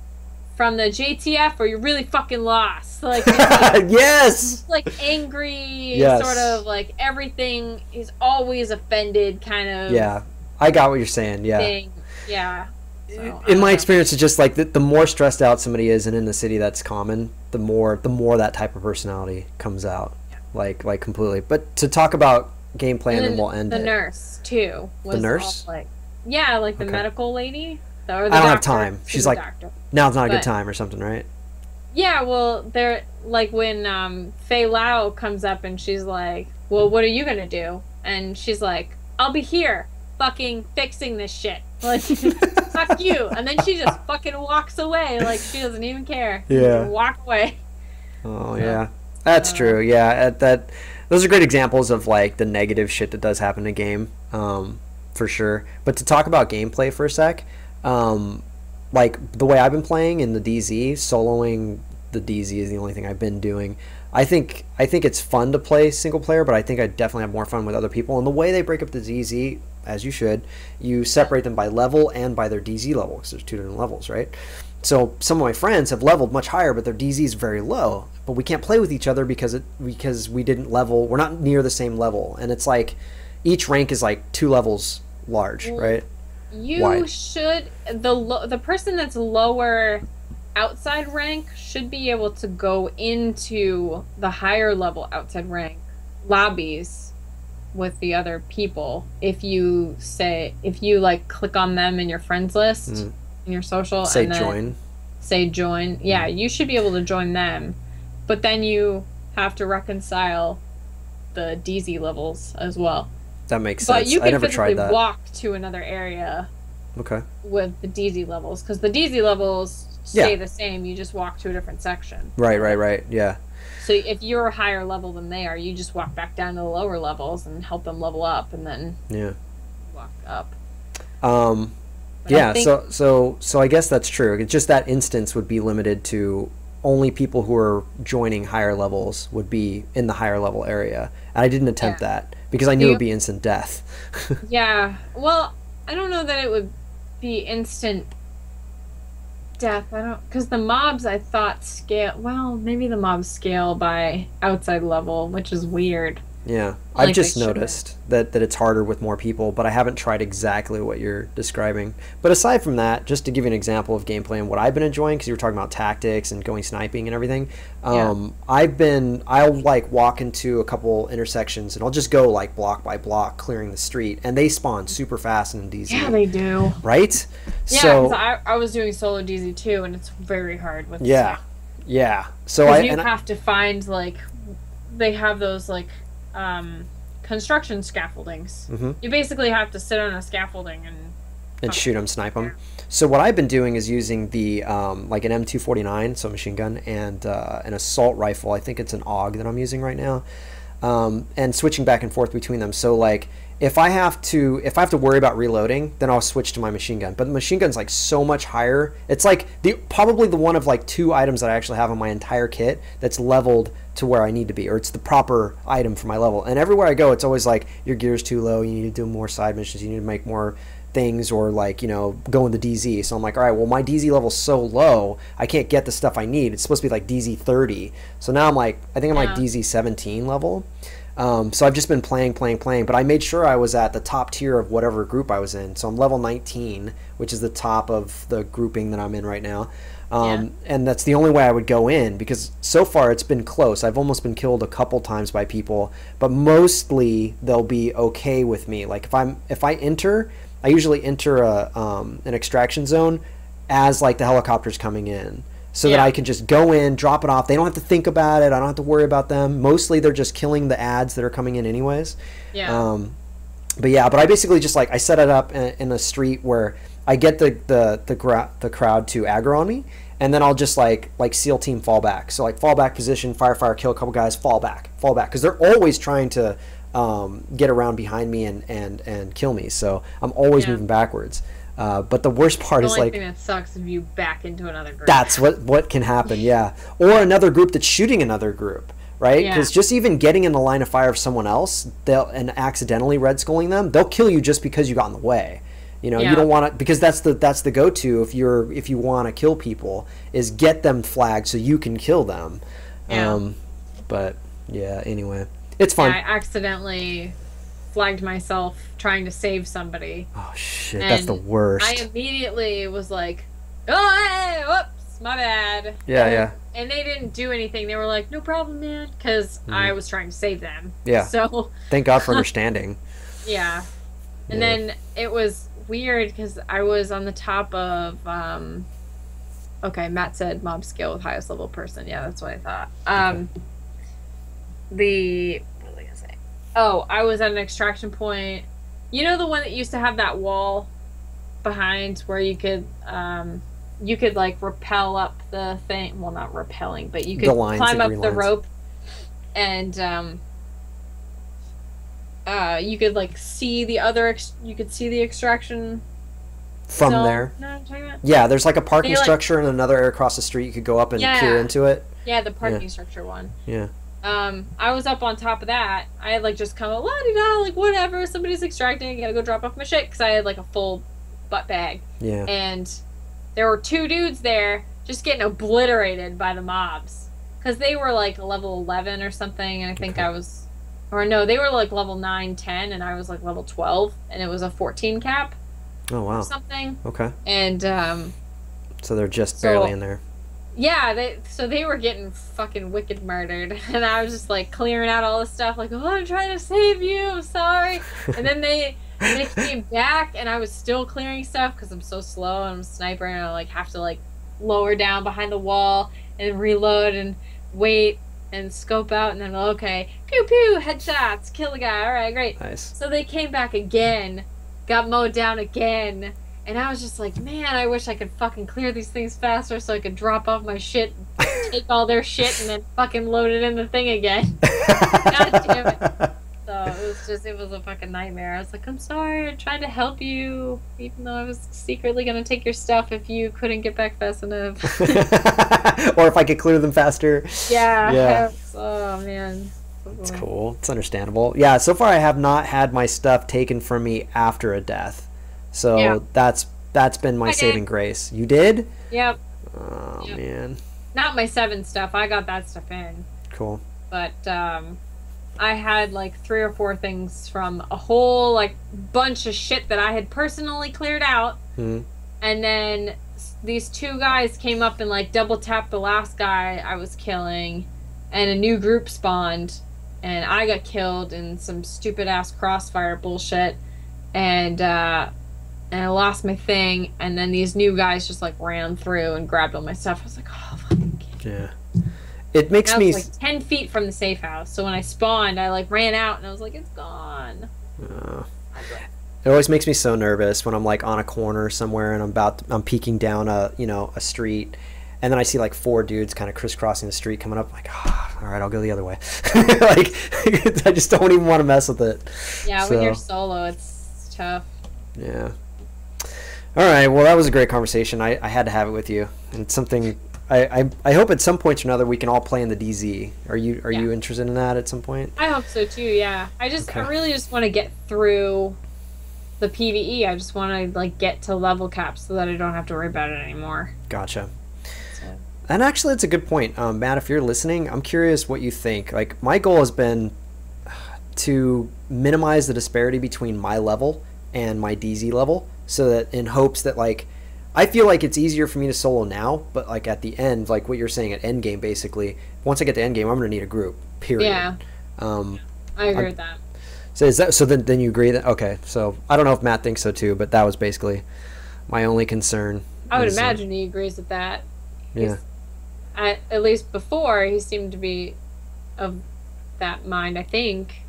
from the JTF or you're really fucking lost." Like, it's like Yes. like angry, Yes. sort of like everything. He's always offended, kind of. Yeah. I got what you're saying. Yeah. Thing. Yeah. So, I In don't my know. experience, it's just like the more stressed out somebody is, and in the city that's common, the more that type of personality comes out, like completely. But to talk about gameplay, and then we'll end the it. nurse too. Was nurse? all, like, yeah, like the Okay. medical lady. Or the I don't have doctor. time. She's She's a like- doctor. Now's not a good But- time or something, right? Yeah, well, they're like when Fei Lao comes up and she's like, "Well, what are you gonna do?" And she's like, "I'll be here, fucking fixing this shit." Like, fuck you. And then she just fucking walks away, like she doesn't even care. She Yeah. just walk away. Oh So, yeah, that's true. Yeah, those are great examples of like the negative shit that does happen in a game, for sure. But to talk about gameplay for a sec, like the way I've been playing in the DZ, soloing the DZ is the only thing I've been doing. I think it's fun to play single player, but I think I definitely have more fun with other people. And the way they break up the DZ, as you should, you separate them by level and by their DZ level, because there's two different levels, right? So some of my friends have leveled much higher, but their DZ is very low. But we can't play with each other because we didn't level. We're not near the same level, and it's like each rank is like 2 levels large, Well, right? You Why? should the person that's lower outside rank should be able to go into the higher level outside rank lobbies with the other people if you like click on them in your friends list in your social Say and then join. say join. Yeah, you should be able to join them. But then you have to reconcile the DZ levels as well. That makes But sense. you I can never physically tried that. walk to another area Okay. with the DZ levels because the DZ levels stay the same. You just walk to a different section. Right. Yeah. So if you're a higher level than they are, you just walk back down to the lower levels and help them level up, and then walk up. But Yeah. I think, So I guess that's true. It's just that instance would be limited to only people who are joining higher levels would be in the higher level area, and I didn't attempt that because I knew it would be instant death. yeah. Well, I don't know that it would be instant death. I don't, because the mobs I thought scale. Well, maybe the mobs scale by outside level, which is weird. Yeah, Like I've just they should. noticed that it's harder with more people, but I haven't tried exactly what you're describing. But aside from that, just to give you an example of gameplay and what I've been enjoying, because you were talking about tactics and going sniping and everything, I'll like walk into a couple intersections and I'll just go like block by block clearing the street, and they spawn super fast in DZ. Yeah, they do. Right? Yeah, So because I was doing solo DZ too, and it's very hard with yeah. So because you have to find like they have those like construction scaffoldings. You basically have to sit on a scaffolding and shoot them, snipe them. So what I've been doing is using the like an M249, so a machine gun, and an assault rifle. I think it's an AUG that I'm using right now, and switching back and forth between them. So like if I have to worry about reloading, then I'll switch to my machine gun. But the machine gun's like so much higher. It's like probably the one of like 2 items that I actually have on my entire kit that's leveled to where I need to be, or it's the proper item for my level. And everywhere I go, it's always like your gear's too low. You need to do more side missions. You need to make more things, or like, you know, go in the DZ. So I'm like, all right, well, my DZ level's so low, I can't get the stuff I need. It's supposed to be like DZ 30. So now I'm like, I think I'm like DZ 17 level. So I've just been playing, but I made sure I was at the top tier of whatever group I was in. So I'm level 19, which is the top of the grouping that I'm in right now. And that's the only way I would go in, because so far it's been close. I've almost been killed a couple times by people, but mostly they'll be okay with me. Like if I enter, I usually enter an extraction zone as like the helicopter's coming in, so that I can just go in, drop it off. They don't have to think about it. I don't have to worry about them. Mostly they're just killing the ads that are coming in anyways. But I basically just like, I set it up in a street where I get the crowd to aggro on me, and then I'll just like SEAL team fall back. So like fall back position, fire, kill a couple guys, fall back, because they're always trying to get around behind me and kill me. So I'm always moving backwards. But the worst part is like, the only thing that sucks if you back into another group. That's what can happen, or another group that's shooting another group, right? Because just even getting in the line of fire of someone else, and accidentally red skulling them, they'll kill you just because you got in the way. You know, you don't want to, because that's the go-to if you want to kill people, is get them flagged so you can kill them. But yeah, anyway, it's fun. I accidentally flagged myself trying to save somebody. Oh shit, that's the worst. I immediately was like, oh, hey, whoops, my bad. And they didn't do anything. They were like, no problem, man, because I was trying to save them. So thank God for understanding. And then it was weird because I was on the top of okay, Matt said mob scale with highest level person. Yeah, that's what I thought. What was I gonna say? Oh, I was at an extraction point. You know, the one that used to have that wall behind where you could like rappel up the thing. Well, not rappelling, but you could climb up the rope, and you could like see the other. You could see the extraction from there. No, I'm talking about. Yeah, there's like a parking structure and another area across the street. You could go up and peer into it. Yeah, the parking structure one. Yeah. I was up on top of that. I had like just come la-di-da, like whatever, somebody's extracting, I gotta go drop off my shit, because I had like a full butt bag. Yeah. And there were 2 dudes there just getting obliterated by the mobs, because they were like level 11 or something, and I think I was, or no, they were like level 9, 10, and I was like level 12, and it was a 14 cap. Oh wow. Or something. Okay. And so they're just barely in there. Yeah, so they were getting fucking wicked murdered, and I was just like clearing out all the stuff, like, oh, I'm trying to save you, I'm sorry. And then they came back, and I was still clearing stuff because I'm so slow and I'm a sniper, and I like have to like lower down behind the wall and reload and wait and scope out, and then okay, pew pew, headshots, kill the guy. All right, great. Nice. So they came back again, got mowed down again. And I was just like, man, I wish I could fucking clear these things faster so I could drop off my shit, take all their shit, and then fucking load it in the thing again. God damn it. So it was a fucking nightmare. I was like, I'm sorry, I tried to help you, even though I was secretly gonna take your stuff if you couldn't get back fast enough. Or if I could clear them faster. Yeah. Oh, man. It's cool. It's understandable. Yeah, so far I have not had my stuff taken from me after a death. So Yeah. that's been my I did. saving grace. You did? Yep. Oh, Yep. man. Not my 7 stuff. I got that stuff in. Cool. But I had like 3 or 4 things from a whole like bunch of shit that I had personally cleared out. Mhm. And then these 2 guys came up and like double tapped the last guy I was killing, and a new group spawned, and I got killed in some stupid ass crossfire bullshit, and I lost my thing, and then these new guys just like ran through and grabbed all my stuff. I was like, oh fucking shit. Yeah. It makes I me... was like 10 feet from the safe house, so when I spawned, I like ran out and I was like, it's gone. It always makes me so nervous when I'm like on a corner somewhere and I'm peeking down a street, and then I see like 4 dudes kind of crisscrossing the street coming up. I'm like, all right, I'll go the other way. Like, I just don't even want to mess with it. Yeah, So, when you're solo, it's tough. yeah. All right. Well, that was a great conversation. I had to have it with you, and it's something I hope at some point or another we can all play in the DZ. Are you interested in that at some point? I hope so too. Yeah, I Okay. really just want to get through the PVE. I just want to like get to level cap so that I don't have to worry about it anymore. Gotcha. So, And actually, it's a good point, Matt. If you're listening, I'm curious what you think. Like, my goal has been to minimize the disparity between my level and my DZ level, so that in hopes that like I feel like it's easier for me to solo now, but like at the end, like what you're saying at end game, basically, once I get to end game, I'm gonna need a group. Period. yeah, I agree with that. So is that so? Then you agree that okay? So I don't know if Matt thinks so too, but that was basically my only concern. I would is, imagine he agrees with that. Yeah. At least before, he seemed to be of that mind. I think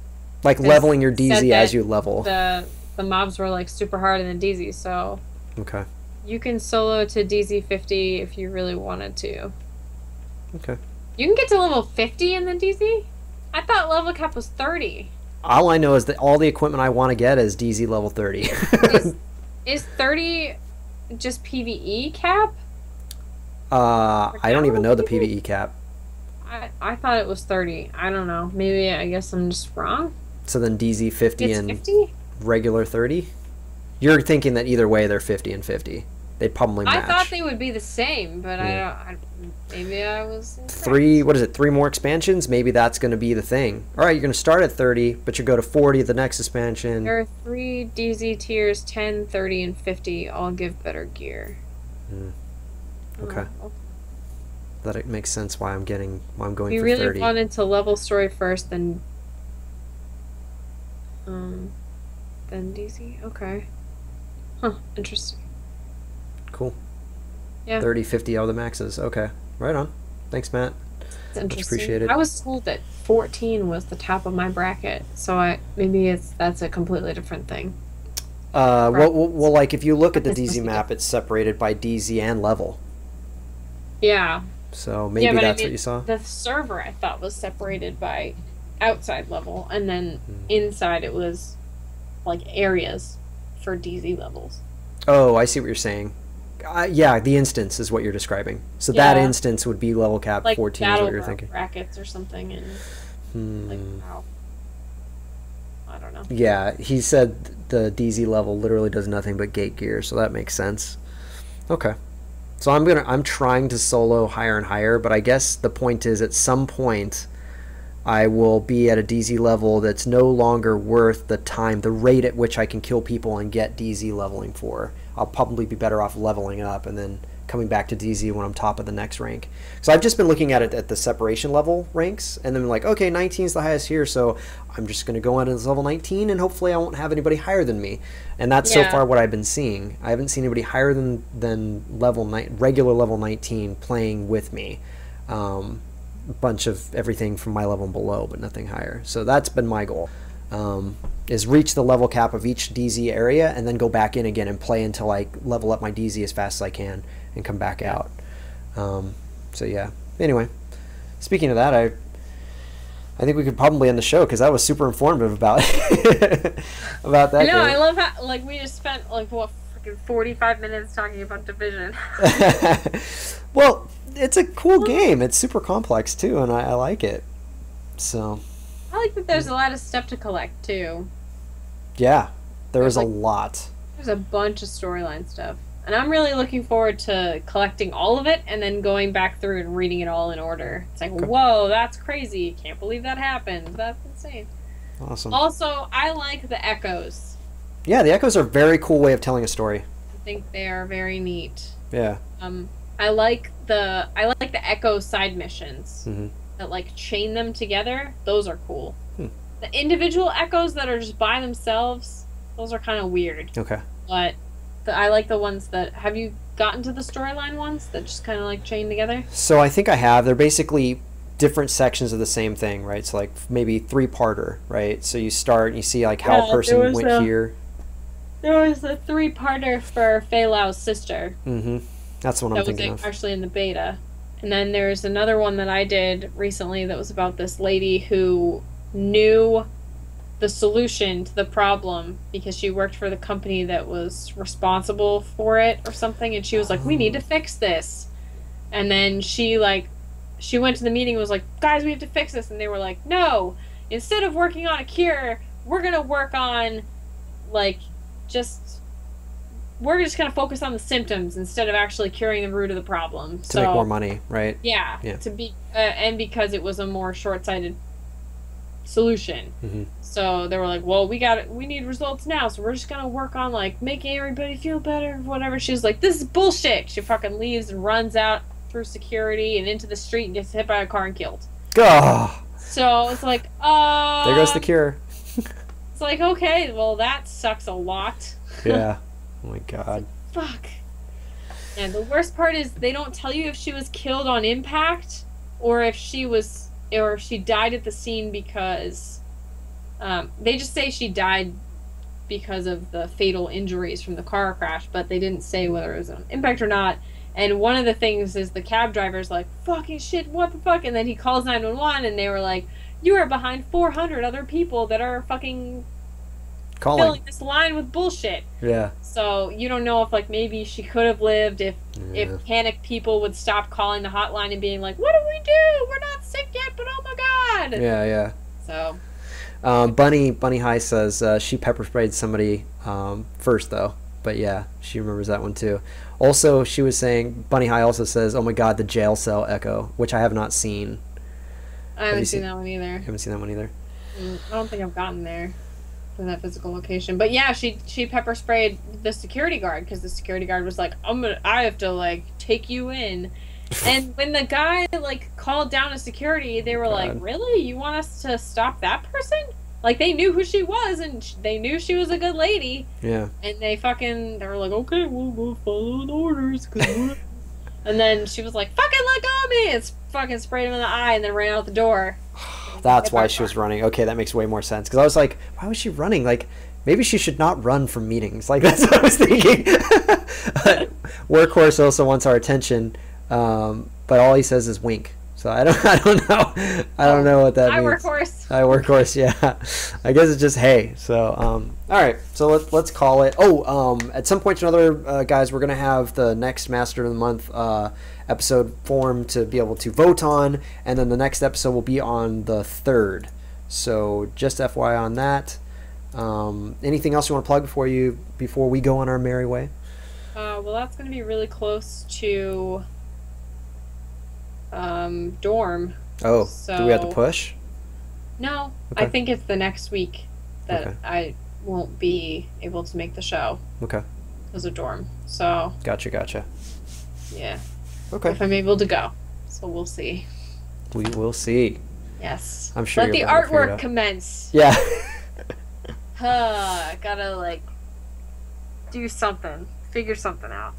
Like leveling your said DZ as that you level. the mobs were like super hard in the DZ, so Okay. you can solo to DZ 50 if you really wanted to. Okay. You can get to level 50 in the DZ? I thought level cap was 30. All I know is that all the equipment I want to get is DZ level 30. Is 30 just PvE cap? I don't even know the PvE cap. I thought it was 30. I don't know. Maybe I guess I'm just wrong. So then DZ 50 It's and 50? regular 30? You're thinking that either way they're 50 and 50. They'd probably match. I thought they would be the same, but maybe I was incorrect. 3 more expansions? Maybe that's going to be the thing. All right, you're going to start at 30, but you go to 40 the next expansion. There are 3 DZ tiers, 10, 30, and 50. All give better gear. Okay. Oh. That it makes sense why I'm going We for really 30. wanted to level story first, then DZ. Okay. Huh. Interesting. Cool. Yeah. 30, 50 are the maxes. Okay. Right on. Thanks, Matt. It's interesting. appreciated. I was told that 14 was the top of my bracket, so maybe that's a completely different thing. Well, like if you look at the It's supposed DZ to be map, it's separated by DZ and level. Yeah. So maybe but I that's mean, what you saw. The server I thought was separated by outside level, and then Hmm. inside it was like areas for DZ levels. Oh, I see what you're saying. Yeah, the instance is what you're describing. So that Yeah. instance would be level cap Like 14 is what you're battle thinking. brackets or something, and like wow. I don't know. Yeah, he said the DZ level literally does nothing but gate gear, so that makes sense. Okay. So I'm trying to solo higher and higher, but I guess the point is at some point I will be at a DZ level that's no longer worth the time, the rate at which I can kill people and get DZ leveling for. I'll probably be better off leveling up and then coming back to DZ when I'm top of the next rank. So I've just been looking at it at the separation level ranks, and then like, okay, 19 is the highest here, so I'm just going to go on to this level 19, and hopefully I won't have anybody higher than me. And that's so far what I've been seeing. I haven't seen anybody higher than regular level 19 playing with me. A bunch of everything from my level and below, but nothing higher. So that's been my goal. Is reach the level cap of each DZ area and then go back in again and play until I level up my DZ as fast as I can and come back out. So yeah. Anyway, speaking of that, I think we could probably end the show because that was super informative about about that. I know. Game. I love how like we just spent like what freaking 45 minutes talking about Division. Well, it's a cool game. It's super complex too, and I like it. So. I like that there's a lot of stuff to collect too. Yeah, there is like, a lot. There's a bunch of storyline stuff. And I'm really looking forward to collecting all of it and then going back through and reading it all in order. It's like, whoa, that's crazy. Can't believe that happened. That's insane. Awesome. Also, I like the echoes. Yeah, the echoes are a very cool way of telling a story. I think they are very neat. Yeah. I like the echo side missions. Mm-hmm. That like chain them together. Those are cool. The individual echoes that are just by themselves, those are kind of weird. Okay. But I like the ones that... Have you gotten to the storyline ones that just kind of like chain together? So I think I have. They're basically different sections of the same thing, right? So like maybe 3-parter, right? So you start and you see like how a person went here. There was a 3-parter for Fei Lao's sister. Mm-hmm. That's what I'm thinking of. Actually in the beta. And then there's another one that I did recently that was about this lady who knew the solution to the problem because she worked for the company that was responsible for it or something, and she was like, we need to fix this. And then she went to the meeting and was like, guys, we have to fix this. And they were like, no, instead of working on a cure, we're gonna work on we're just going to focus on the symptoms instead of actually curing the root of the problem. To make more money, right? Yeah. And because it was a more short-sighted solution. Mm-hmm. So they were like, well, we need results now, so we're just going to work on, like, making everybody feel better, whatever. She was like, this is bullshit. She fucking leaves and runs out through security and into the street and gets hit by a car and killed. Oh. So it's like, there goes the cure. It's like, okay, well, that sucks a lot. Yeah. Oh my god. Fuck. And the worst part is they don't tell you if she was killed on impact or if she died at the scene because they just say she died because of the fatal injuries from the car crash, but they didn't say whether it was on impact or not. And one of the things is the cab driver's like, fucking shit, what the fuck? And then he calls 911 and they were like, you are behind 400 other people that are fucking filling this line with bullshit. Yeah. So you don't know if like maybe she could have lived if panicked people would stop calling the hotline and being like, what do we do? We're not sick yet, but oh my god. Yeah, yeah. So Bunny High says she pepper sprayed somebody first though. But yeah, she remembers that one too. Also, she was saying, Bunny High also says, oh my god, the jail cell echo, which I have not seen. I haven't seen that one either. You haven't seen that one either? I don't think I've gotten there from that physical location. But yeah, she pepper sprayed the security guard because the security guard was like, I have to like take you in. And when the guy like called down to security, they were like, really? You want us to stop that person? Like, they knew who she was, and they knew she was a good lady. Yeah. And they were like, okay, we'll follow the orders. And then she was like, fucking let go of me! And fucking sprayed him in the eye and then ran out the door. That's why she was running. Okay, that makes way more sense. Because I was like, why was she running? Like, maybe she should not run from meetings. Like, that's what I was thinking. Workhorse also wants our attention, but all he says is wink. So I don't know. I don't know what that means. Workhorse, yeah. I guess it's just hey. So all right. So let's call it. At some point or another, guys, we're gonna have the next Master of the Month episode form to be able to vote on, and then the next episode will be on the 3rd. So just FYI on that. Anything else you want to plug before we go on our merry way? Well, that's gonna be really close to dorm. Oh, so, do we have to push? No, okay. I think it's the next week that I won't be able to make the show. Okay. Because of dorm. So. Gotcha. Yeah. Okay. If I'm able to go. So we'll see. We will see. Yes. I'm sure Let the you'll be able to figure it artwork out. commence. Yeah. Gotta, like, do something. Figure something out.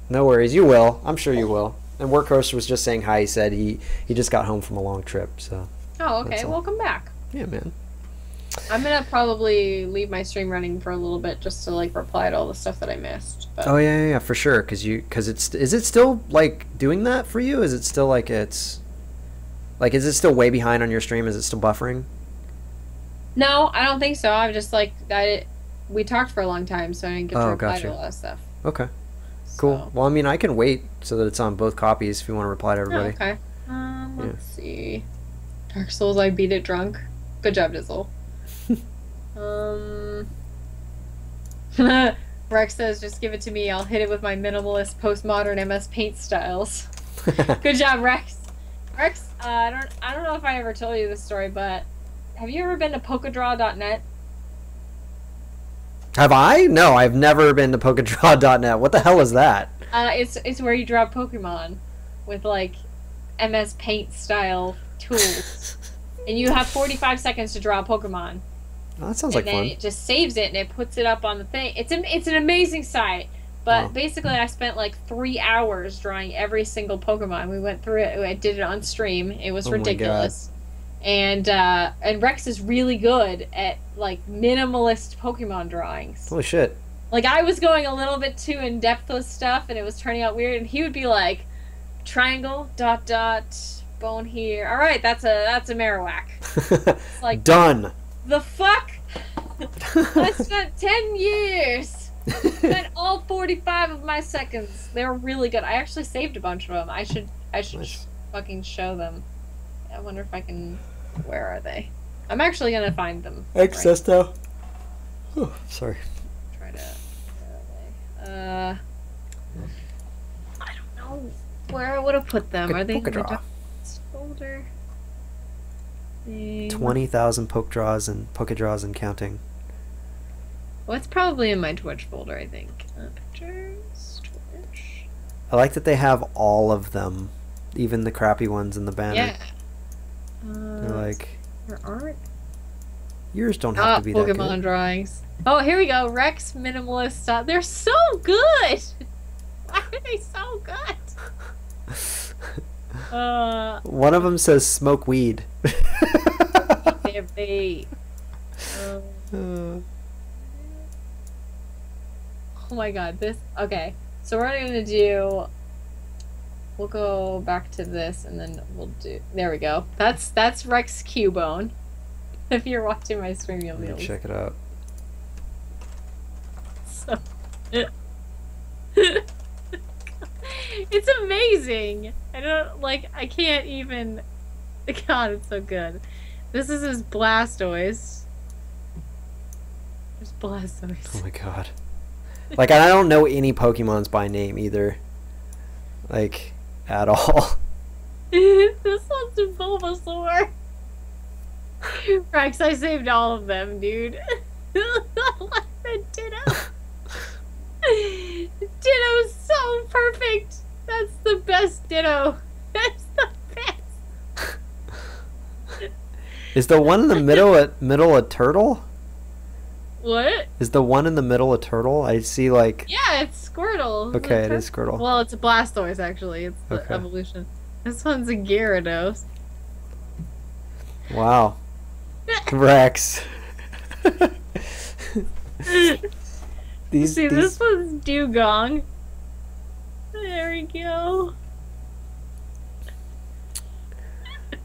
No worries. You will. I'm sure you will. And Workhorse was just saying hi. He said he just got home from a long trip. So. Oh, okay. That's all. Welcome back. Yeah, man. I'm gonna probably leave my stream running for a little bit just to, like, reply to all the stuff that I missed. But... Oh yeah, for sure. Cause it's is it still like doing that for you? Is it still like is it still way behind on your stream? Is it still buffering? No, I don't think so. I'm just like we talked for a long time, so I didn't get to reply gotcha. to a lot of stuff. Okay. Cool. So... Well, I mean, I can wait so that it's on both copies if you want to reply to Oh, everybody. okay. Let's see. Dark Souls, I beat it drunk. Good job, Dizzle. Rex says, just give it to me. I'll hit it with my minimalist postmodern MS Paint styles. Good job, Rex. Rex, I don't know if I ever told you this story, but have you ever been to Pokedraw.net? Have I? No, I've never been to Pokedraw.net. What the hell is that? It's where you draw Pokemon with, like, MS Paint style tools. And you have 45 seconds to draw a Pokemon. Oh, that sounds And like then fun. it just saves it and it puts it up on the thing. It's an amazing site. But Wow. basically, I spent like 3 hours drawing every single Pokemon. We went through it. I did it on stream. It was Oh my ridiculous. And Rex is really good at like minimalist Pokemon drawings. Holy shit. Like I was going a little bit too in depth with stuff, and it was turning out weird. And he would be like, triangle, dot dot, bone here. All right, that's a Marowak. It's like Done. the fuck. I spent 10 years. Spent all 45 of my seconds. They were really good. I actually saved a bunch of them. I should Nice. fucking show them. I wonder if I can. Where are they? I'm actually gonna find them. Access now. Oh, sorry. Try to. Where are they? I don't know where I would have put them. Are they in my Pokedraw. documents folder? 20,000 Pokedraws and counting. Well, it's probably in my Twitch folder, I think. Pictures, Twitch. I like that they have all of them, even the crappy ones in the banner. Yeah. They're like, There aren't. yours don't have to be that Pokemon good. drawings. Oh, here we go. Rex minimalist. They're so good. Why are they so good? One of them says smoke weed. They. Oh my god, this. Okay, so we're gonna do. We'll go back to this, and then we'll do. There we go. That's Rex Cubone. If you're watching my stream, you'll be able to Check it out. so. It's amazing. I can't even. God, it's so good. This is his Blastoise. There's Blastoise. Oh my god. Like, I don't know any Pokemons by name either. Like, at all. This one's a Bulbasaur. Rex, I saved all of them, dude. Ditto. Ditto's so perfect. That's the best Ditto. That's the best. Is the one in the middle a turtle? What? Is the one in the middle a turtle? I see, like... Yeah, it's Squirtle. Okay, it is Squirtle. Well, it's a Blastoise, actually. It's the Okay. evolution. This one's a Gyarados. Wow. Rex. these, See, these... this one's Dugong. There we go.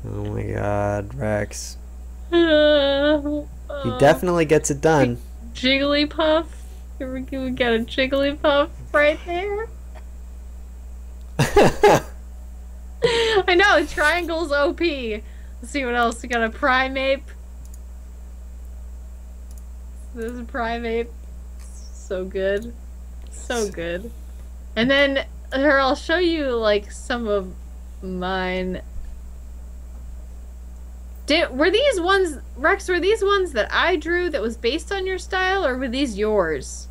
Oh my god, Rex. He He definitely gets it done. Jigglypuff. Here we go. We got a Jigglypuff right there. I know, triangle's OP. Let's see what else. We got a Primeape. This is a Primeape. So good. So good. And then here, I'll show you like some of mine. Were these ones, Rex, were these ones that I drew that was based on your style, or were these yours?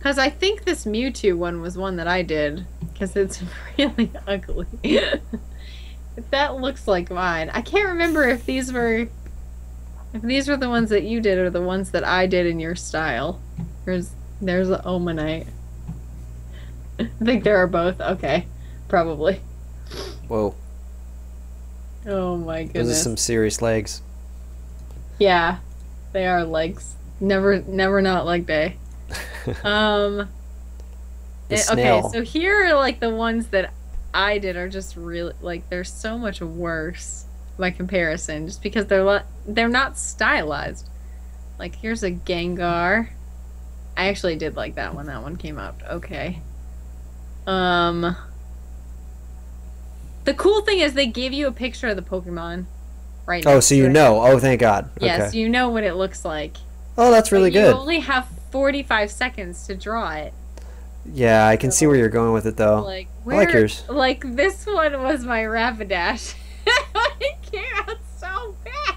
Because I think this Mewtwo one was one that I did. Because it's really ugly. That looks like mine. I can't remember if these were the ones that you did or the ones that I did in your style. There's the Omanite. I think there are both. Okay. Probably. Whoa. Oh my Those goodness. are some serious legs. Yeah. They are legs. Never not leg day. The Okay, snail. so here are like the ones that I did are just really like they're so much worse by comparison, just because they're not stylized. Like here's a Gengar. I actually did like that one. That one came out okay. The cool thing is they give you a picture of the Pokemon right Oh, next so to you it. know. Oh, thank God. Yes, Okay. you know what it looks like. Oh, that's really But good. You only have 45 seconds to draw it. Yeah, I can see where you're going with it, though. Like I like yours. Like this one was my Rapidash. It came out so bad.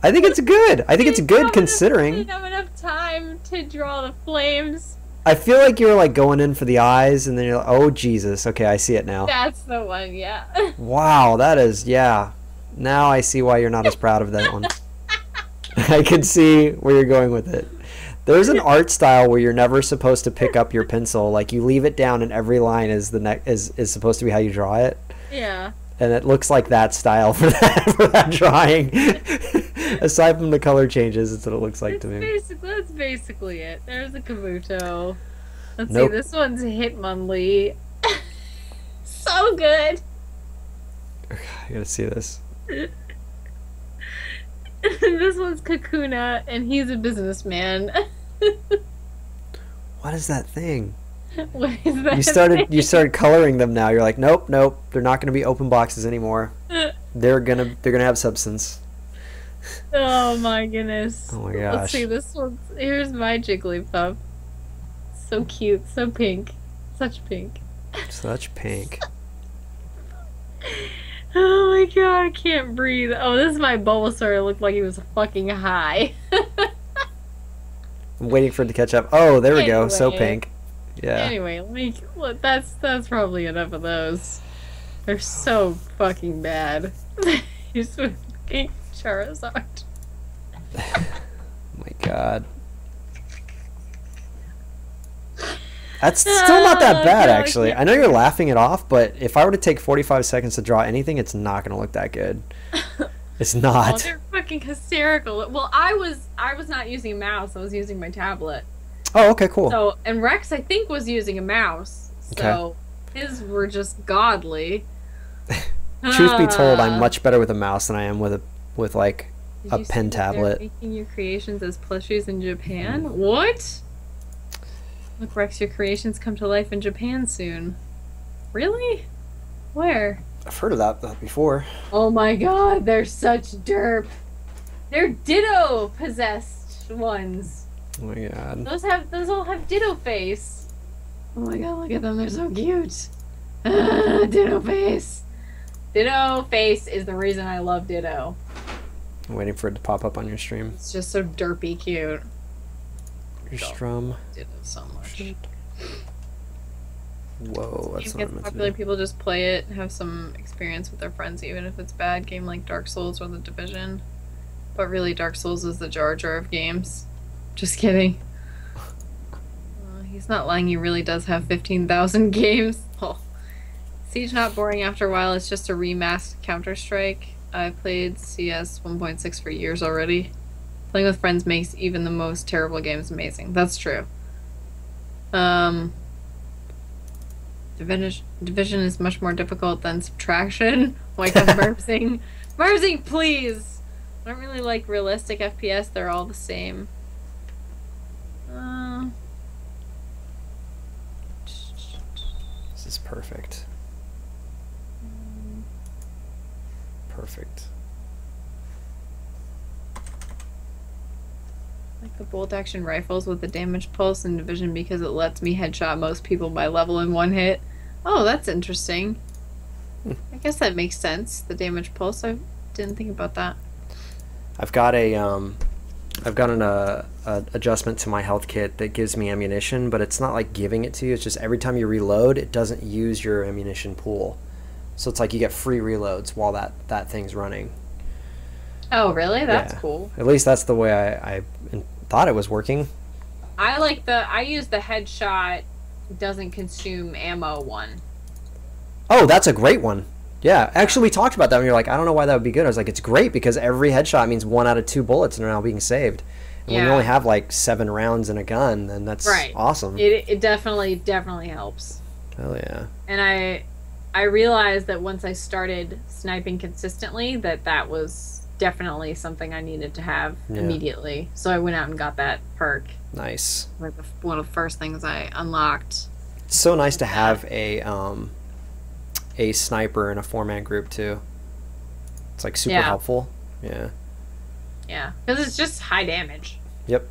I think it's good. I think it's good I considering. didn't have enough time to draw the flames. I feel like you were like going in for the eyes, and then you're like, oh Jesus, okay, I see it now. That's the one, yeah. Wow, that is, yeah. Now I see why you're not as proud of that one. I can see where you're going with it. There's an art style where you're never supposed to pick up your pencil. Like you leave it down, and every line is is supposed to be how you draw it. Yeah. And it looks like that style for that drawing. Aside from the color changes, it's what it looks like to me. That's basically it. There's a Kabuto. Let's Nope. see, this one's Hitmonlee. So good. I gotta see this. This one's Kakuna, and he's a businessman. What is that thing? What is that? You started coloring them now. You're like, nope, they're not gonna be open boxes anymore. They're gonna have substance. Oh my goodness. Oh my Let's gosh. see, this one's here's my Jigglypuff. So cute, so pink. Such pink. Such pink. Oh my god, I can't breathe. Oh, this is my Bulbasaur. It looked like he was fucking high. I'm waiting for it to catch up. Oh, there we go. So Anyway. pink. Yeah. Anyway, that's probably enough of those. They're so fucking bad. He's with pink Charizard. Oh my god. That's still not that bad, God, I actually. can't I know you're laughing it off, but if I were to take 45 seconds to draw anything, it's not going to look that good. It's Oh, not. they're fucking hysterical. Well, I was not using a mouse. I was using my tablet. Oh, okay, cool. So, and Rex, I think, was using a mouse. So, his were just godly. Truth be told, I'm much better with a mouse than I am with like Did a you see pen that they're tablet. making your creations as plushies in Japan? What? Look, Rex, your creations come to life in Japan soon. Really? Where? I've heard of that before. Oh my god, they're such derp. They're Ditto possessed ones. Oh my god. Those all have Ditto face. Oh my god, look at them, they're so cute. Ditto face. Ditto face is the reason I love Ditto. I'm waiting for it to pop up on your stream. It's just so derpy cute. Your strum. Ditto so much. Whoa, that's It not gets meant to popular, do. people just play it, have some experience with their friends, even if it's bad game like Dark Souls or The Division. But really, Dark Souls is the Jar Jar of games. Just kidding. He's not lying, he really does have 15,000 games. Oh. Siege not boring after a while, it's just a remastered Counter-Strike. I've played CS 1.6 for years already. Playing with friends makes even the most terrible games amazing. That's true. Division is much more difficult than subtraction. Oh my god, Merpsing. Merpsing, please! I don't really like realistic FPS, they're all the same. This is perfect. Perfect. Like the bolt action rifles with the damage pulse in Division because it lets me headshot most people by level in one hit. Oh, that's interesting. I guess that makes sense, the damage pulse. I didn't think about that. I've got a I've gotten a adjustment to my health kit that gives me ammunition, but it's not like giving it to you. It's just every time you reload, it doesn't use your ammunition pool. So it's like you get free reloads while that thing's running. Oh, really? That's Yeah. cool. At least that's the way I thought it was working. I use the headshot doesn't consume ammo one. Oh, that's a great one. Yeah, actually, we talked about that when you're like, I don't know why that would be good. I was like, it's great because every headshot means 1 out of 2 bullets are now being saved. And when you Yeah. only have like 7 rounds in a gun, then that's Right. awesome. It definitely helps. Hell yeah. And I realized that once I started sniping consistently, that was definitely something I needed to have Yeah. immediately. So I went out and got that perk. Nice. Like one of the first things I unlocked. It's so nice to have a sniper in a 4-man group too. It's like super Yeah. helpful. Yeah. Yeah, because it's just high damage. Yep.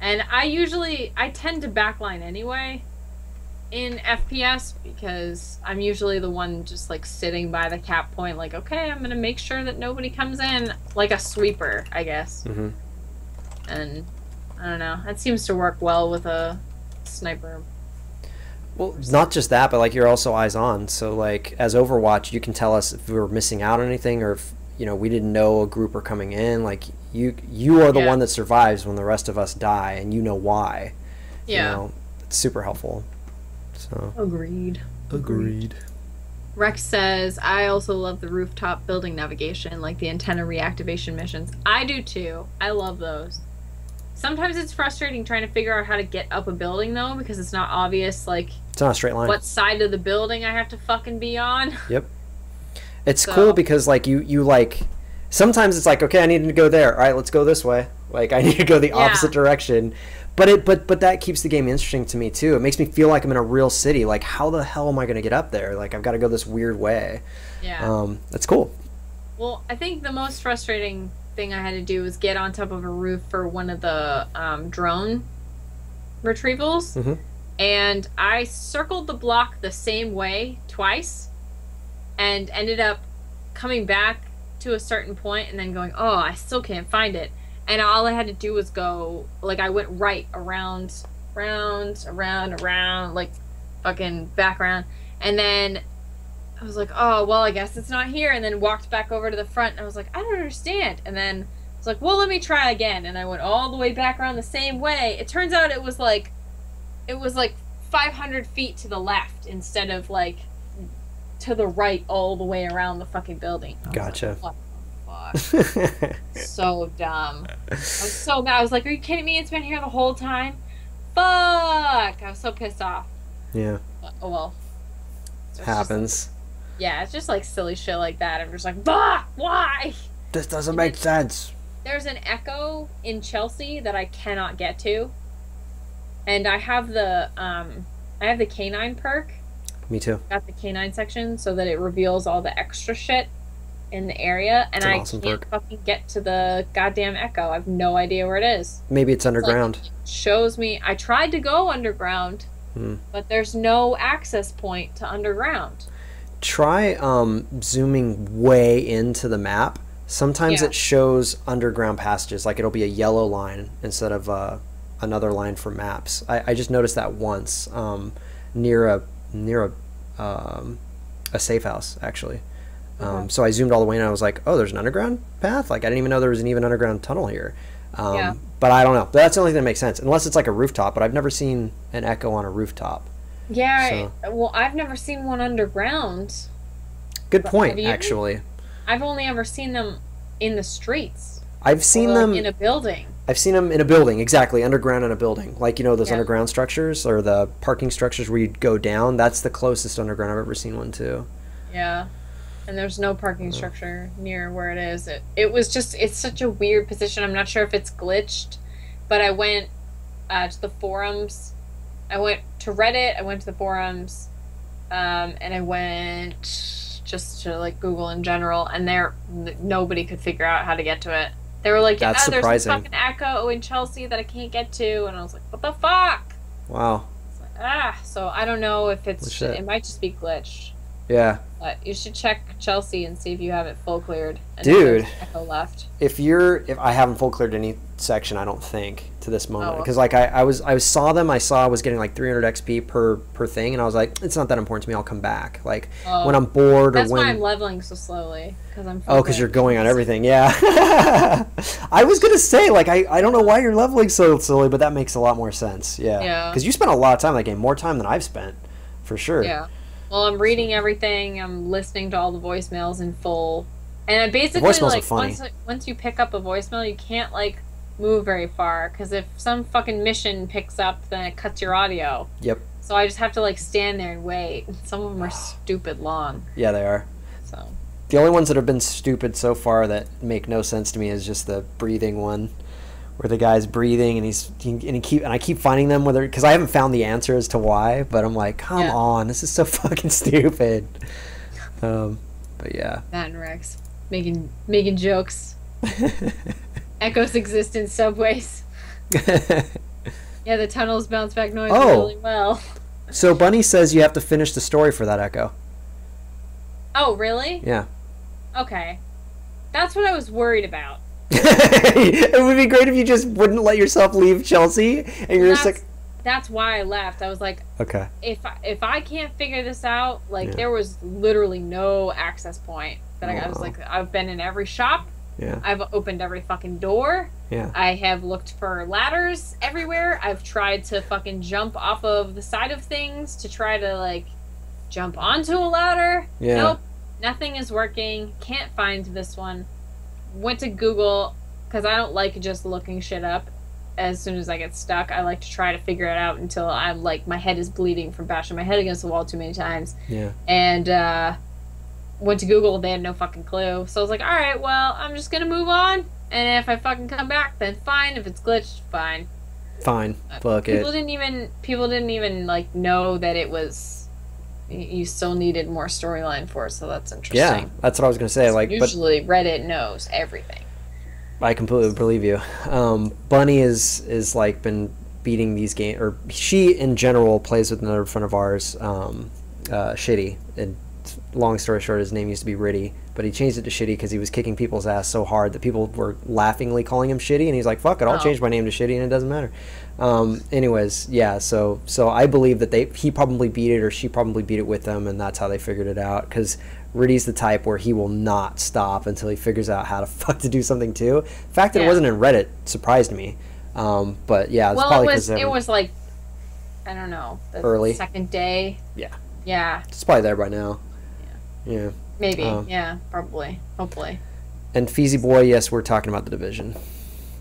And I tend to backline anyway in FPS because I'm usually the one just like sitting by the cap point, like, okay, I'm gonna make sure that nobody comes in, like a sweeper, I guess. Mm-hmm. And I don't know, that seems to work well with a sniper. Well, not just that, but like you're also eyes on. So like as Overwatch, you can tell us if we were missing out on anything or if we didn't know a group were coming in. Like you are the Yeah. one that survives when the rest of us die, and you know why. Yeah. It's super helpful. So Agreed. agreed. Rex says, I also love the rooftop building navigation, like the antenna reactivation missions. I do too. I love those. Sometimes it's frustrating trying to figure out how to get up a building though, because it's not obvious like It's not a straight line. what side of the building I have to fucking be on. Yep. It's So- cool because like you like sometimes it's like, okay, I need to go there. All right, let's go this way. Like I need to go the Yeah. opposite direction. But that keeps the game interesting to me too. It makes me feel like I'm in a real city. Like how the hell am I going to get up there? Like I've got to go this weird way. Yeah. That's cool. Well, I think the most frustrating thing I had to do was get on top of a roof for one of the drone retrievals. Mhm. And I circled the block the same way twice and ended up coming back to a certain point and then going, oh, I still can't find it. And all I had to do was go, like, I went right around, like, fucking back around. And then I was like, oh, well, I guess it's not here. And then walked back over to the front. And I was like, I don't understand. And then I was like, well, let me try again. And I went all the way back around the same way. It turns out it was like 500 feet to the left instead of, like, to the right all the way around the fucking building. I was Gotcha. like, what the fuck? So dumb. I was so mad. I was like, are you kidding me? It's been here the whole time? Fuck! I was so pissed off. Yeah. Oh well. So it's Happens. yeah, it's just like silly shit like that. I'm just like, bah! Why? This doesn't make sense. There's an Echo in Chelsea that I cannot get to. And I have the canine perk. Me too. Got the canine section so that it reveals all the extra shit in the area, and It's an I awesome can't perk. fucking get to the goddamn Echo. I have no idea where it is. Maybe it's underground. Like, it shows me. I tried to go underground, but there's no access point to underground. Try zooming way into the map. Sometimes Yeah. it shows underground passages, like it'll be a yellow line instead of another line for maps. I just noticed that once near a safe house actually. Okay. So I zoomed all the way in and I was like, oh, there's an underground path? Like I didn't even know there was an even underground tunnel here. Yeah. But I don't know. That's the only thing that makes sense. Unless it's like a rooftop, but I've never seen an Echo on a rooftop. Yeah, well, I've never seen one underground. Good point, have you? actually. I've only ever seen them in the streets. I've seen or, like, them in a building. I've seen them in a building, exactly, underground in a building. Like, those Yeah. underground structures or the parking structures where you'd go down. That's the closest underground I've ever seen one to. Yeah. And there's no parking structure near where it is. It was just, it's such a weird position. I'm not sure if it's glitched, but I went to the forums. I went to Reddit, I went to the forums, and I went just to, like, Google in general, and nobody could figure out how to get to it. They were like, That's there's a surprising. fucking Echo in Chelsea that I can't get to, and I was like, what the fuck? Wow. It's like, so I don't know if Well, shit. it might just be glitched. Yeah. But you should check Chelsea and see if you have it full cleared. And Dude. if there's Echo left. If I haven't full cleared any section, I don't think to this moment, Oh. because like I saw I was getting like 300 XP per thing, and I was like, it's not that important to me. I'll come back like Oh. when I'm bored That's or why when. I'm leveling so slowly. Because I'm. Oh, because you're going on everything, yeah. I was gonna say like I don't know why you're leveling so slowly, but that makes a lot more sense. Yeah. Yeah. Because you spent a lot of time in that game, more time than I've spent, for sure. Yeah. Well, I'm reading everything. I'm listening to all the voicemails in full, and I basically voicemails are like funny. once you pick up a voicemail, you can't like move very far because if some fucking mission picks up, then it cuts your audio. Yep. So I just have to like stand there and wait. Some of them are stupid long. Yeah, they are. So. The only ones that have been stupid so far that make no sense to me is just the breathing one, where the guy's breathing and I keep finding them whether because I haven't found the answer as to why, but I'm like, come on, this is so fucking stupid. But yeah. Matt and Rex making jokes. Echoes exist in subways. Yeah, the tunnels bounce back noise really well. So Bunny says you have to finish the story for that, Echo. Oh, really? Yeah. Okay. That's what I was worried about. It would be great if you just wouldn't let yourself leave Chelsea, and you're just like. That's why I left. I was like, okay. If I can't figure this out, like Yeah. there was literally no access point that I was like, I've been in every shop. Yeah. I've opened every fucking door. Yeah. I have looked for ladders everywhere. I've tried to fucking jump off of the side of things to try to like jump onto a ladder. Yeah. Nope. Nothing is working. Can't find this one. Went to Google because I don't like just looking shit up as soon as I get stuck. I like to try to figure it out until I'm like my head is bleeding from bashing my head against the wall too many times. Yeah. And went to Google. They had no fucking clue. So I was like, all right, well, I'm just gonna move on. And if I fucking come back, then fine. If it's glitched, fine. Fine. Fuck it. People didn't even like know that it was. You still needed more storyline for it, so that's interesting. Yeah, that's what I was gonna say. Like, usually Reddit knows everything. I completely believe you. Bunny is like been beating these games, or she in general plays with another friend of ours, Shitty. And long story short, his name used to be Riddy, but he changed it to Shitty because he was kicking people's ass so hard that people were laughingly calling him Shitty, and he's like, "Fuck it, I'll change my name to Shitty, and it doesn't matter." Anyways, yeah. So I believe that he probably beat it, or she probably beat it with them, and that's how they figured it out. Because Riddy's the type where he will not stop until he figures out how to fuck to do something too. The fact that it wasn't in Reddit surprised me. But yeah, it's probably because it was like, I don't know, the early second day. Yeah. Yeah. It's probably there by now. Yeah. Maybe. Yeah. Probably. Hopefully. And Feezy Boy, yes, we're talking about the Division.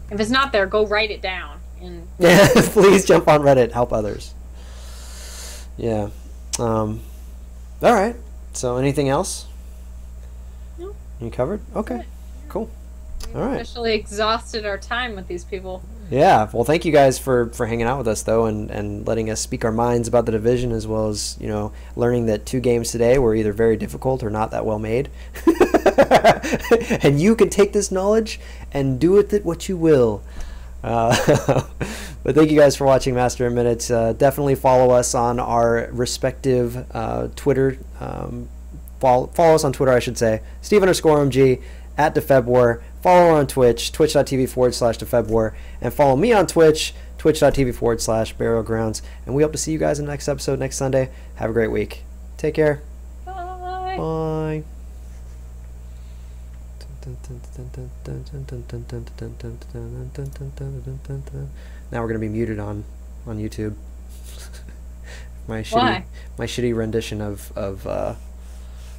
If it's not there, go write it down. And Yeah, please jump on Reddit, help others. Yeah. All right. So, anything else? No. You covered? Okay. Cool. We've All right. officially exhausted our time with these people. Yeah. Well, thank you guys for hanging out with us, though, and letting us speak our minds about the Division, as well as, learning that 2 games today were either very difficult or not that well made. And you can take this knowledge and do with it what you will. But thank you guys for watching Master in Minutes. Definitely follow us on our respective Twitter. Follow us on Twitter, I should say. Steve_MG at DefebWar. Follow her on Twitch, twitch.tv/DefebWar. And follow me on Twitch, twitch.tv/BurialGrounds. And we hope to see you guys in the next episode next Sunday. Have a great week. Take care. Bye. Bye. Now we're gonna be muted on YouTube. my shitty rendition of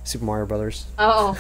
Super Mario Brothers. Oh.